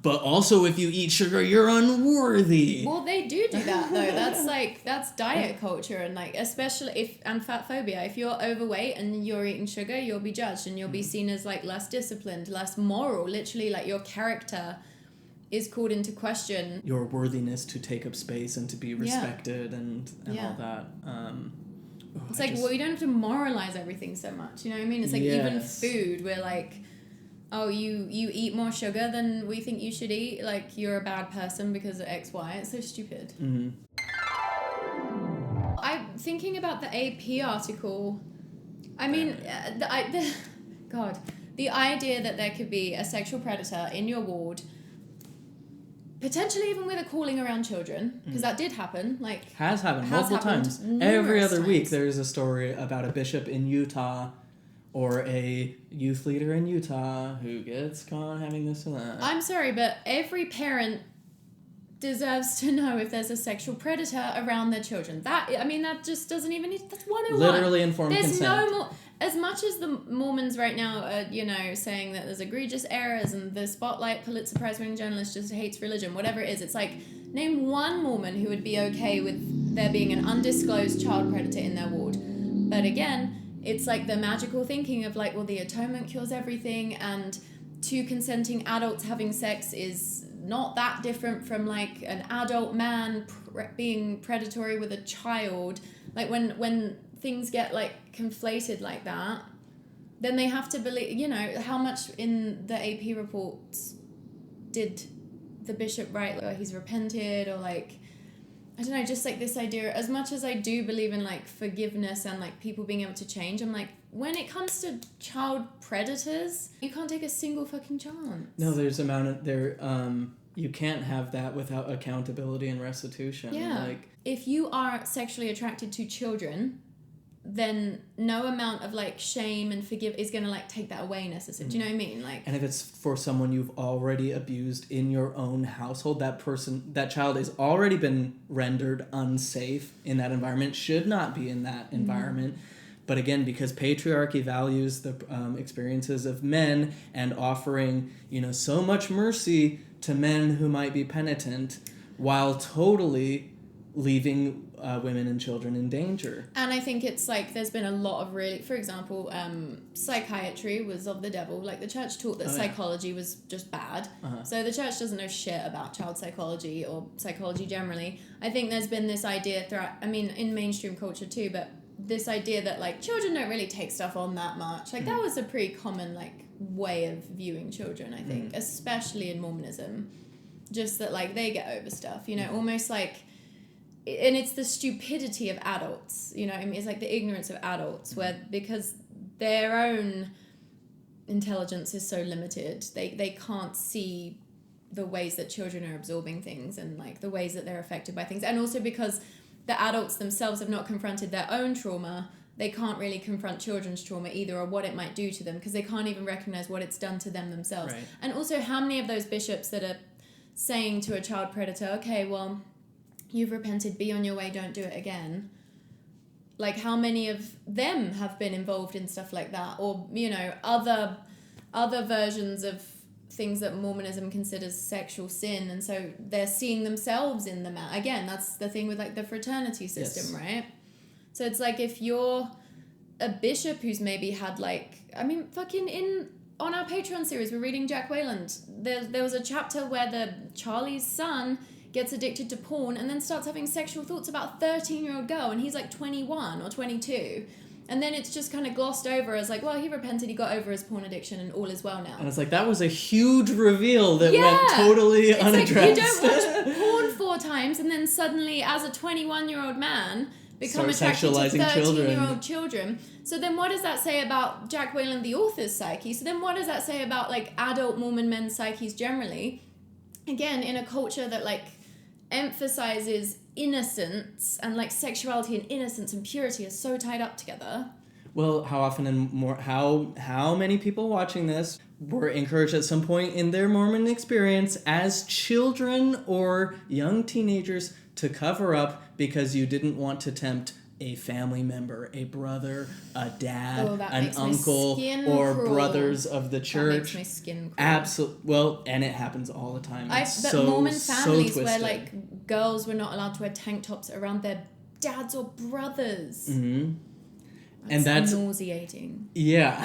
but also if you eat sugar, you're unworthy. Well, they do that though. That's diet culture, and like, especially and fat phobia. If you're overweight and you're eating sugar, you'll be judged and you'll be seen as like less disciplined, less moral. Literally, like, your character is called into question. Your worthiness to take up space and to be respected and all that. It's like, well, you don't have to moralize everything so much. You know what I mean? It's like, even food, we're like, oh, you eat more sugar than we think you should eat, like, you're a bad person because of X, Y. It's so stupid. I'm thinking about the AP article. I mean, the idea that there could be a sexual predator in your ward, potentially even with a calling around children, because that did happen. Like, has happened multiple times. Every other week there's a story about a bishop in Utah or a youth leader in Utah who gets caught having this and that. I'm sorry, but every parent deserves to know if there's a sexual predator around their children. That just doesn't even need... That's 101. Literally informed consent. There's no more... As much as the Mormons right now are, saying that there's egregious errors and the Spotlight Pulitzer Prize-winning journalist just hates religion, whatever it is, it's like, name one Mormon who would be okay with there being an undisclosed child predator in their ward. But again, it's like the magical thinking of like, well, the atonement cures everything, and two consenting adults having sex is not that different from like an adult man being predatory with a child. Like, when things get like conflated like that, then they have to believe, how much in the AP reports did the bishop write, like, he's repented, or like, I don't know, just like this idea, as much as I do believe in like forgiveness and like people being able to change, I'm like, when it comes to child predators, you can't take a single fucking chance. No, you can't have that without accountability and restitution. Yeah. Like, if you are sexually attracted to children, then no amount of like shame and forgive is going to like take that away necessarily. Do you know what I mean? Like, and if it's for someone you've already abused in your own household, that child has already been rendered unsafe in that environment, should not be in that environment. But again, because patriarchy values the experiences of men and offering, so much mercy to men who might be penitent, while totally leaving women and children in danger. And I think it's like, there's been a lot of really, for example, psychiatry was of the devil. Like, the church taught that psychology was just bad. So the church doesn't know shit about child psychology or psychology generally. I think there's been this idea throughout, in mainstream culture too, but this idea that like children don't really take stuff on that much. Like, that was a pretty common like way of viewing children, I think, especially in Mormonism. Just that like they get over stuff, almost like, and it's the stupidity of adults, it's like the ignorance of adults, where because their own intelligence is so limited, they can't see the ways that children are absorbing things and like the ways that they're affected by things. And also because the adults themselves have not confronted their own trauma, they can't really confront children's trauma either, or what it might do to them, because they can't even recognize what it's done to them themselves. Right. And also, how many of those bishops that are saying to a child predator, okay, well, you've repented, be on your way, don't do it again. Like, how many of them have been involved in stuff like that? Or, other versions of things that Mormonism considers sexual sin, and so they're seeing themselves in them. Again, that's the thing with like the fraternity system, right? So it's like, if you're a bishop who's maybe had like, on our Patreon series, we're reading Jack Wayland. There was a chapter where Charlie's son gets addicted to porn, and then starts having sexual thoughts about a 13-year-old girl, and he's like 21 or 22. And then it's just kind of glossed over as like, well, he repented, he got over his porn addiction, and all is well now. And it's like, that was a huge reveal that went totally unaddressed. Like, you don't watch porn 4 times, and then suddenly, as a 21-year-old man, become attracted to 13-year-old children. So then what does that say about Jack Whalen, the author's psyche? So then what does that say about, like, adult Mormon men's psyches generally? Again, in a culture that, like, emphasizes innocence and, like, sexuality and innocence and purity are so tied up together. Well, how often and more, how many people watching this were encouraged at some point in their Mormon experience as children or young teenagers to cover up because you didn't want to tempt a family member, a brother, a dad, an uncle, or brothers of the church. That makes my skin crawl. Absolutely. Well, and it happens all the time. But Mormon families where, like, girls were not allowed to wear tank tops around their dads or brothers. Mm-hmm. And that's nauseating. Yeah.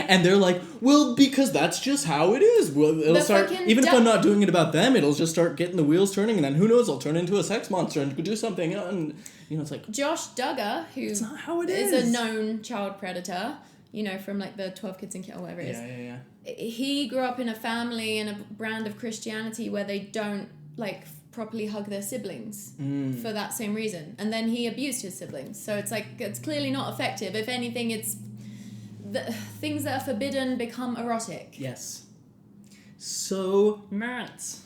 And they're like, well, because that's just how it is. Well, it'll start, even if I'm not doing it about them, it'll just start getting the wheels turning, and then who knows, I'll turn into a sex monster and do something. And, you know, it's like... Josh Duggar, who it's not how it is a known child predator, you know, from, like, the 12 Kids in Kill, or whatever it is. Yeah. He grew up in a family and a brand of Christianity where they don't, like, properly hug their siblings for that same reason, and then he abused his siblings, so it's like, it's clearly not effective. If anything, it's the things that are forbidden become erotic. Yes. So nuts.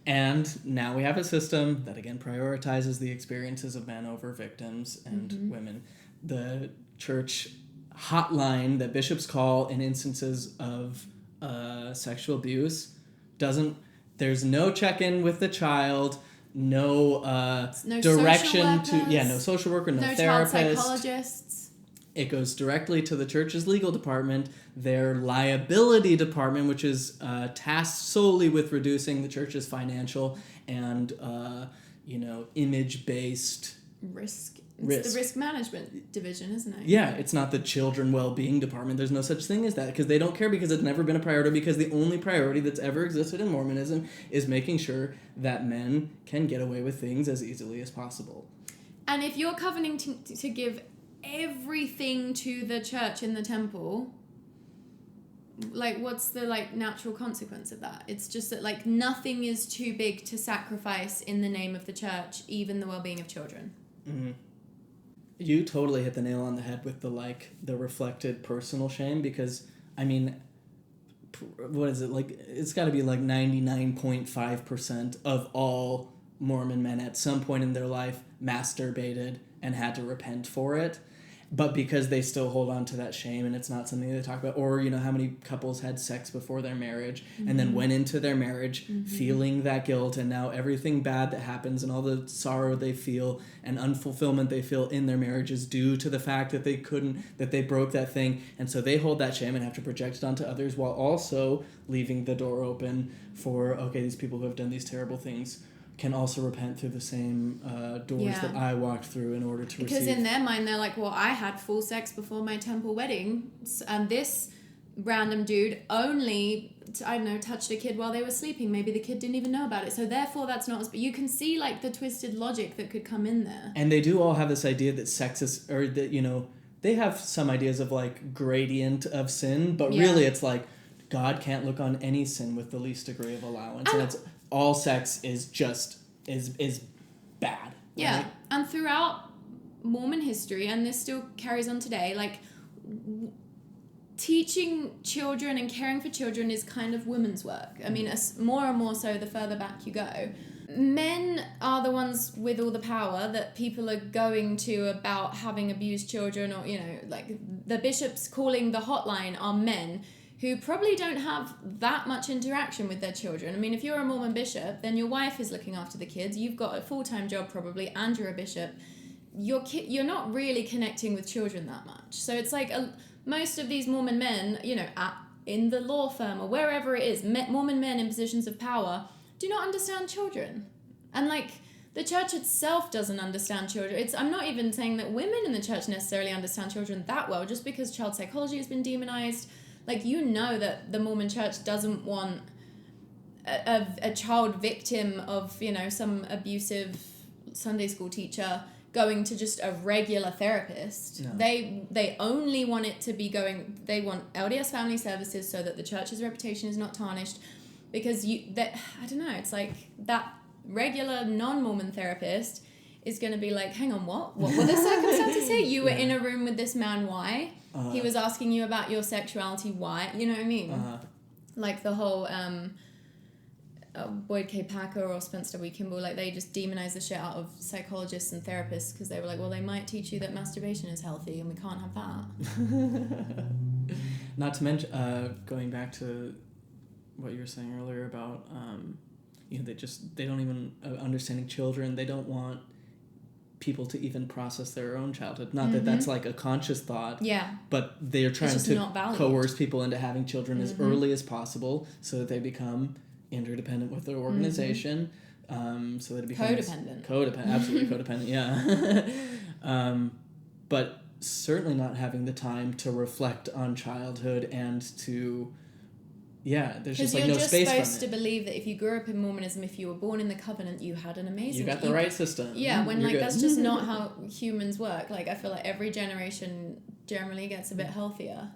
And now we have a system that again prioritizes the experiences of men over victims and women. The church hotline that bishops call in instances of sexual abuse there's no check-in with the child, no direction to... Yeah, no social worker, no therapist. No child psychologists. It goes directly to the church's legal department, their liability department, which is tasked solely with reducing the church's financial and, image-based... Risk. It's the risk management division, isn't it? Yeah, it's not the children well-being department. There's no such thing as that because they don't care, because it's never been a priority, because the only priority that's ever existed in Mormonism is making sure that men can get away with things as easily as possible. And if you're covenanting to give everything to the church in the temple, like, what's the, like, natural consequence of that? It's just that, like, nothing is too big to sacrifice in the name of the church, even the well-being of children. Mm-hmm. You totally hit the nail on the head with the reflected personal shame, because, I mean, what is it, like, it's got to be like 99.5% of all Mormon men at some point in their life masturbated and had to repent for it. But because they still hold on to that shame and it's not something they talk about, or, you know, how many couples had sex before their marriage and then went into their marriage feeling that guilt, and now everything bad that happens and all the sorrow they feel and unfulfillment they feel in their marriage is due to the fact that they broke that thing. And so they hold that shame and have to project it onto others, while also leaving the door open for, okay, these people who have done these terrible things can also repent through the same doors that I walked through in order to receive. Because in their mind, they're like, well, I had full sex before my temple wedding, and this random dude only, touched a kid while they were sleeping. Maybe the kid didn't even know about it. So therefore, that's not... But you can see, like, the twisted logic that could come in there. And they do all have this idea that sex is... Or that, you know, they have some ideas of, like, gradient of sin, but really it's like, God can't look on any sin with the least degree of allowance. And it's... all sex is just is bad. Yeah, right? And throughout Mormon history, and this still carries on today, like, teaching children and caring for children is kind of women's work. I mean, more and more so the further back you go. Men are the ones with all the power that people are going to about having abused children, or, you know, like, the bishops calling the hotline are men who probably don't have that much interaction with their children. I mean, if you're a Mormon bishop, then your wife is looking after the kids, you've got a full-time job probably, and you're a bishop. You're not really connecting with children that much. So it's like most of these Mormon men, you know, in the law firm or wherever it is, Mormon men in positions of power do not understand children. And, like, the church itself doesn't understand children. I'm not even saying that women in the church necessarily understand children that well, just because child psychology has been demonized. Like, you know that the Mormon church doesn't want a child victim of, you know, some abusive Sunday school teacher going to just a regular therapist. No. They only want it to be going, they want LDS Family Services so that the church's reputation is not tarnished, because I don't know, it's like that regular non-Mormon therapist is going to be like, hang on, what were the circumstances here? You were in a room with this man, why? He was asking you about your sexuality, why? You know what I mean? Like the whole Boyd K. Packer or Spencer W. Kimball, like they just demonize the shit out of psychologists and therapists because they were like, well, they might teach you that masturbation is healthy and we can't have that. Not to mention, going back to what you were saying earlier about, you know, they don't even, understanding children, they don't want people to even process their own childhood. Not that that's like a conscious thought, but they're trying to coerce people into having children as early as possible so that they become interdependent with their organization, so that it becomes codependent, absolutely codependent, but certainly not having the time to reflect on childhood and to there's just like no space from it. Because you're just supposed to believe that if you grew up in Mormonism, if you were born in the covenant, you had an amazing... You got the right system. Yeah, when like that's just not how humans work. Like I feel like every generation generally gets a bit healthier,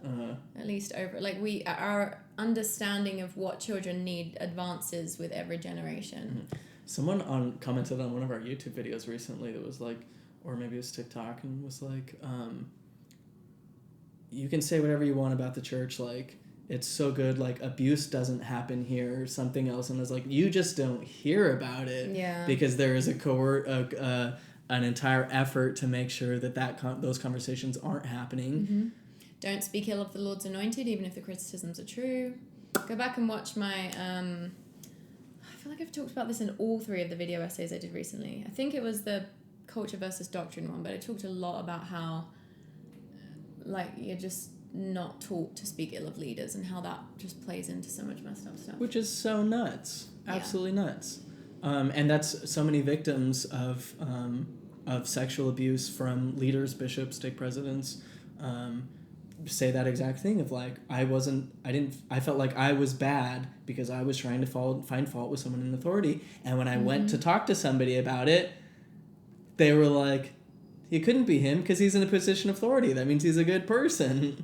at least over... Like our understanding of what children need advances with every generation. Someone commented on one of our YouTube videos recently that was like, or maybe it was TikTok, and was like, you can say whatever you want about the church, like, it's so good, like, abuse doesn't happen here or something else. And it's like, you just don't hear about it. Yeah. Because there is an entire effort to make sure that those conversations aren't happening. Don't speak ill of the Lord's anointed, even if the criticisms are true. Go back and watch my... I feel like I've talked about this in all 3 of the video essays I did recently. I think it was the culture versus doctrine one, but I talked a lot about how, like, you're just not taught to speak ill of leaders and how that just plays into so much messed up stuff. Which is so nuts. Absolutely nuts. And that's so many victims of sexual abuse from leaders, bishops, stake presidents, say that exact thing of like, I felt like I was bad because I was trying to find fault with someone in authority. And when I went to talk to somebody about it, they were like, it couldn't be him because he's in a position of authority. That means he's a good person.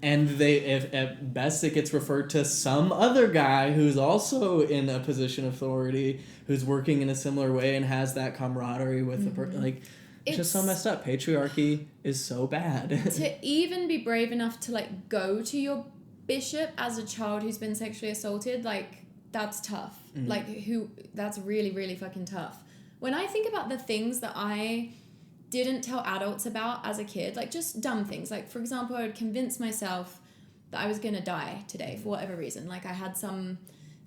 And if at best it gets referred to some other guy who's also in a position of authority, who's working in a similar way and has that camaraderie with the person. Like, it's just so messed up. Patriarchy is so bad. To even be brave enough to like go to your bishop as a child who's been sexually assaulted, like, that's tough. Like, that's really, really fucking tough. When I think about the things that I didn't tell adults about as a kid, like just dumb things. Like, for example, I would convince myself that I was going to die today for whatever reason. Like, I had some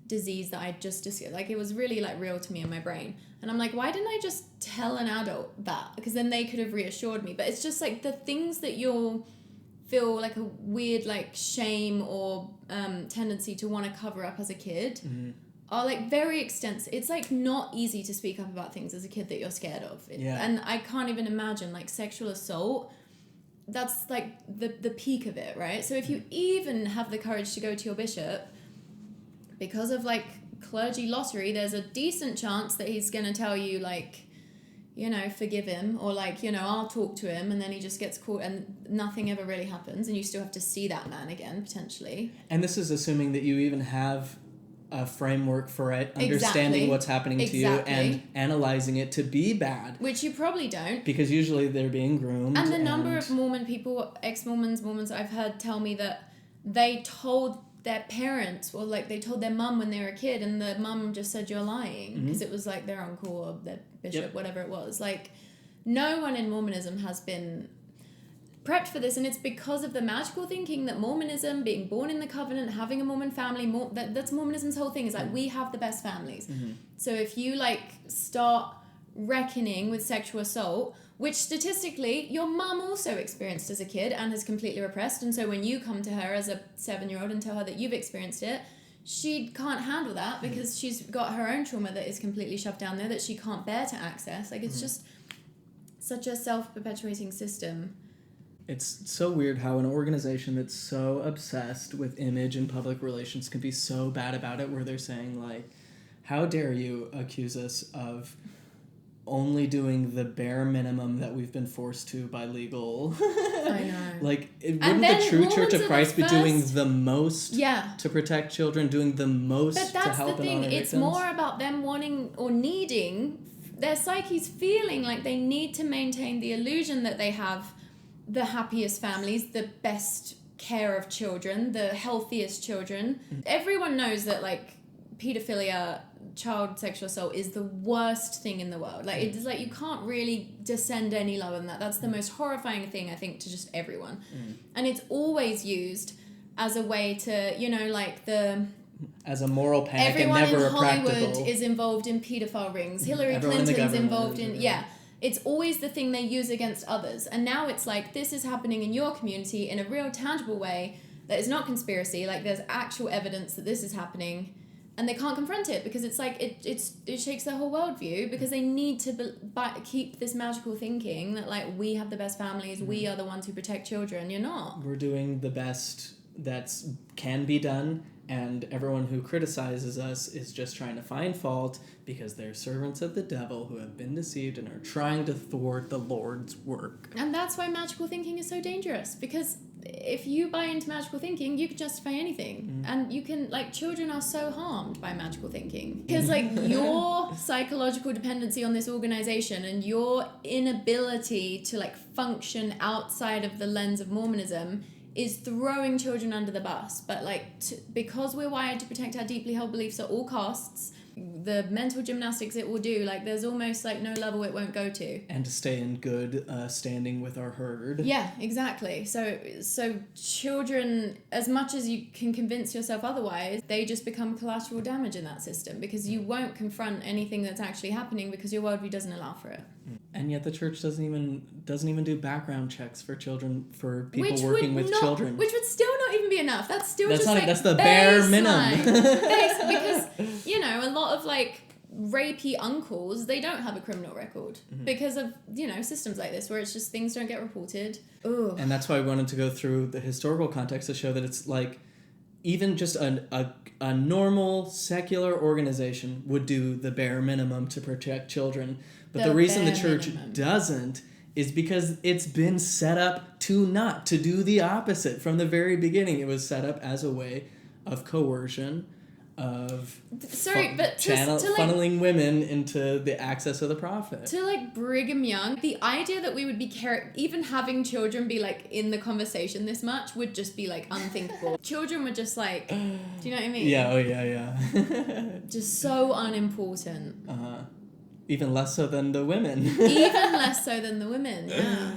disease that I just like, it was really like real to me in my brain. And I'm like, why didn't I just tell an adult that? Because then they could have reassured me. But it's just like the things that you'll feel like a weird like shame or tendency to want to cover up as a kid are like very extensive. It's like not easy to speak up about things as a kid that you're scared of. And I can't even imagine like sexual assault. That's like the peak of it, right? So if you even have the courage to go to your bishop, because of like clergy lottery, there's a decent chance that he's going to tell you like, you know, forgive him, or like, you know, I'll talk to him, and then he just gets caught and nothing ever really happens, and you still have to see that man again potentially. And this is assuming that you even have a framework for it, understanding what's happening to you and analyzing it to be bad. Which you probably don't. Because usually they're being groomed. And the number of Mormon people, Mormons I've heard tell me that they told their parents, or like they told their mum when they were a kid, and the mum just said you're lying because it was like their uncle or their bishop, whatever it was. Like, no one in Mormonism has been prepped for this, and it's because of the magical thinking that Mormonism, being born in the covenant, having a Mormon family, that's Mormonism's whole thing, is like, we have the best families. So if you like start reckoning with sexual assault, which statistically your mum also experienced as a kid and has completely repressed, and so when you come to her as a 7-year-old and tell her that you've experienced it, she can't handle that because she's got her own trauma that is completely shoved down there that she can't bear to access. Like, it's just such a self-perpetuating system. It's so weird how an organization that's so obsessed with image and public relations can be so bad about it, where they're saying, like, how dare you accuse us of only doing the bare minimum that we've been forced to by legal. I know. Like, wouldn't the true Church of Christ be doing the most Yeah. to protect children, doing the most But to that's help the and thing. honor It's victims? more about them wanting or needing, their psyche's feeling like they need to maintain the illusion that they have the happiest families, the best care of children, the healthiest children. Everyone knows that, like, pedophilia, child sexual assault is the worst thing in the world. Like, it's like you can't really descend any lower than that. That's the most horrifying thing, I think, to just everyone. And it's always used as a way to, you know, like as a moral panic everyone and never in a Hollywood practical. is involved in pedophile rings. Hillary Everyone in the Clinton's government involved is, in it's always the thing they use against others. And now it's like, this is happening in your community in a real tangible way that is not conspiracy. Like, there's actual evidence that this is happening, and they can't confront it because it's like it shakes their whole worldview, because they need to keep this magical thinking that, like, we have the best families, we are the ones who protect children. You're not. We're doing the best that's can be done, and everyone who criticizes us is just trying to find fault because they're servants of the devil who have been deceived and are trying to thwart the Lord's work. And that's why magical thinking is so dangerous, because if you buy into magical thinking, you can justify anything. And you can, like, children are so harmed by magical thinking. Because, like, your psychological dependency on this organization and your inability to, like, function outside of the lens of Mormonism is throwing children under the bus. But, like, because we're wired to protect our deeply held beliefs at all costs, the mental gymnastics it will do, like, there's almost, like, no level it won't go to. And to stay in good standing with our herd. Yeah, exactly. So children, as much as you can convince yourself otherwise, they just become collateral damage in that system, because you won't confront anything that's actually happening because your worldview doesn't allow for it. And yet the church doesn't even do background checks for children, for people working with children. Which would still not even be enough. That's the bare minimum. Because, you know, a lot of, like, rapey uncles, they don't have a criminal record because of, you know, systems like this where it's just things don't get reported. Ugh. And that's why I wanted to go through the historical context to show that it's like, even just a normal secular organization would do the bare minimum to protect children. But the reason the church doesn't is because it's been set up to do the opposite. From the very beginning, it was set up as a way of coercion, of funneling women into the access of the prophet. To, like, Brigham Young, the idea that we would be even having children be, like, in the conversation this much would just be, like, unthinkable. Children were just, like, do you know what I mean? Yeah. Just so unimportant. Even less so than the women. Even less so than the women, yeah.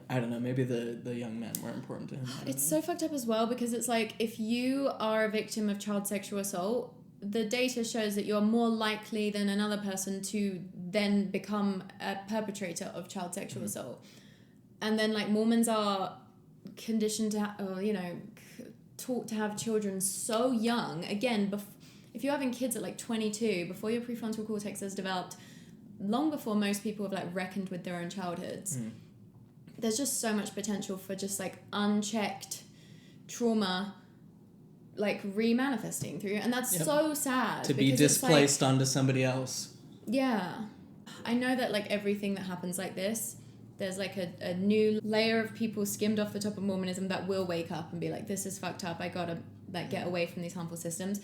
I don't know, maybe the young men were important to him. It's so fucked up as well, because it's like, if you are a victim of child sexual assault, the data shows that you're more likely than another person to then become a perpetrator of child sexual assault. And then, like, Mormons are conditioned to, taught to have children so young. Again, if you're having kids at, like, 22, before your prefrontal cortex has developed, long before most people have, like, reckoned with their own childhoods, there's just so much potential for just, like, unchecked trauma, like, re-manifesting through you. And that's so sad. To be displaced onto somebody else. Yeah. I know that, like, everything that happens like this, there's, like, a new layer of people skimmed off the top of Mormonism that will wake up and be like, this is fucked up, I gotta, like, get away from these harmful systems.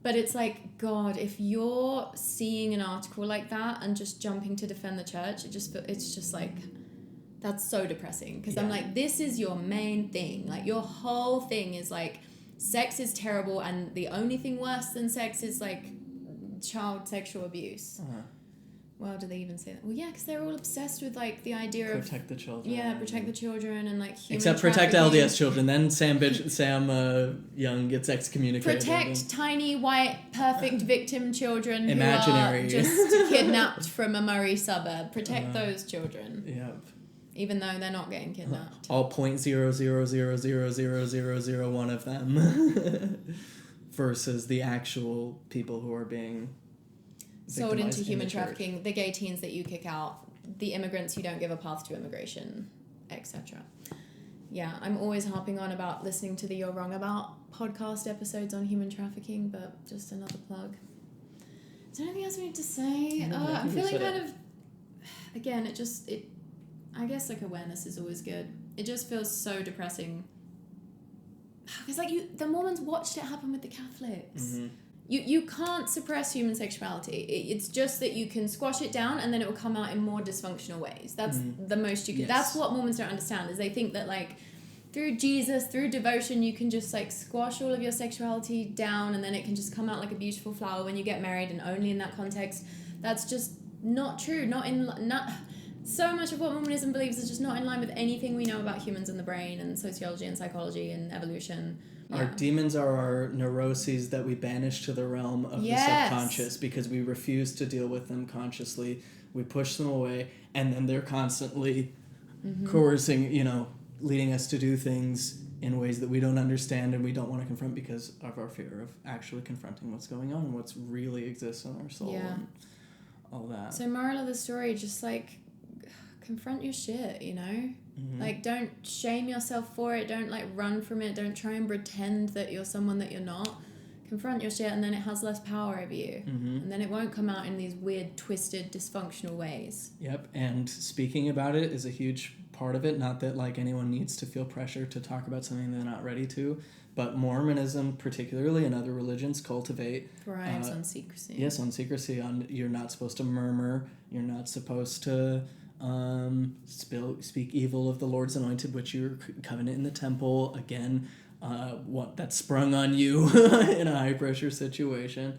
But it's like, God, if you're seeing an article like that and just jumping to defend the church, it's just like, that's so depressing. Because I'm like, this is your main thing. Like, your whole thing is, like, sex is terrible, and the only thing worse than sex is, like, child sexual abuse. Well, do they even say that? Well, yeah, because they're all obsessed with, like, the idea of... Protect the children. Yeah, protect the children and, like, human Except protect LDS children. Then Sam Young gets excommunicated. Protect tiny, white, perfect victim children Imaginary. who are just kidnapped from a Murray suburb. Protect those children. Yep. Even though they're not getting kidnapped. All 0.0000001 of them. Versus the actual people who are being... sold into human trafficking, the gay teens that you kick out, the immigrants you don't give a path to immigration, etc. yeah, I'm always harping on about listening to the You're Wrong About podcast episodes on human trafficking, but just another plug. Is there anything else we need to say? I'm feeling kind of, again, I guess like awareness is always good. It just feels so depressing. Because like the Mormons watched it happen with the Catholics. Mm-hmm. You can't suppress human sexuality. It's just that you can squash it down and then it will come out in more dysfunctional ways. That's the most you can. Yes. That's what Mormons don't understand, is they think that like through Jesus, through devotion, you can just like squash all of your sexuality down and then it can just come out like a beautiful flower when you get married, and only in that context. That's just not true. Not so much of what Mormonism believes is just not in line with anything we know about humans and the brain and sociology and psychology and evolution. Yeah. Our demons are our neuroses that we banish to the realm of the subconscious because we refuse to deal with them consciously. We push them away, and then they're constantly coercing, leading us to do things in ways that we don't understand and we don't want to confront because of our fear of actually confronting what's going on and what's really exists in our soul and all that. So moral of the story, just like confront your shit, Like, don't shame yourself for it. Don't like run from it. Don't try and pretend that you're someone that you're not. Confront your shit, and then it has less power over you. And then it won't come out in these weird, twisted, dysfunctional ways. Yep. And speaking about it is a huge part of it. Not that like anyone needs to feel pressure to talk about something they're not ready to, but Mormonism particularly and other religions cultivate Thrives on secrecy. Yes, on secrecy. You're not supposed to murmur. You're not supposed to speak evil of the Lord's anointed, which you're covenant in the temple. Again, what that sprung on you in a high pressure situation.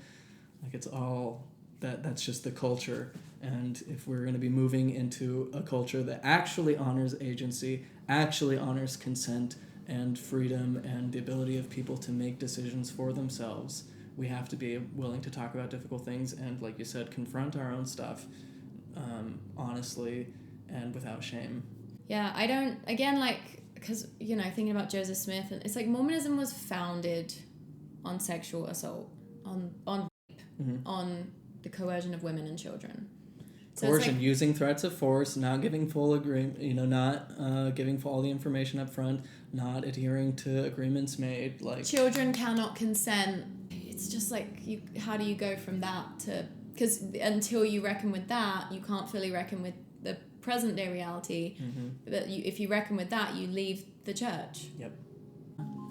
Like it's all that's just the culture. And if we're going to be moving into a culture that actually honors agency, actually honors consent and freedom and the ability of people to make decisions for themselves, we have to be willing to talk about difficult things and, like you said, confront our own stuff honestly and without shame. Yeah, I don't, again, like, because, thinking about Joseph Smith, and it's like Mormonism was founded on sexual assault, on rape, on the coercion of women and children. So Coercion, like, using threats of force, not giving full agreement, not giving all the information up front, not adhering to agreements made. Like children cannot consent. It's just like, how do you go from that to... Because until you reckon with that, you can't fully reckon with the present day reality. But if you reckon with that, you leave the church. Yep.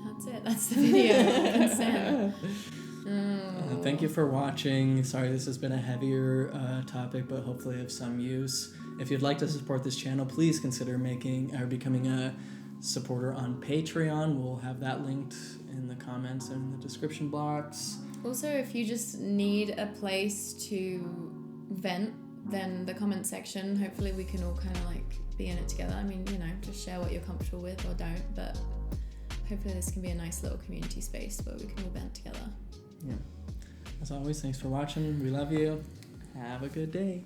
That's it. That's the video. Consent. Thank you for watching. Sorry this has been a heavier topic, but hopefully of some use. If you'd like to support this channel, please consider becoming a supporter on Patreon. We'll have that linked in the comments and in the description box. Also, if you just need a place to vent, then the comment section, hopefully we can all kind of like be in it together. I mean, just share what you're comfortable with or don't, but hopefully this can be a nice little community space where we can all vent together. Yeah. As always, thanks for watching. We love you. Have a good day.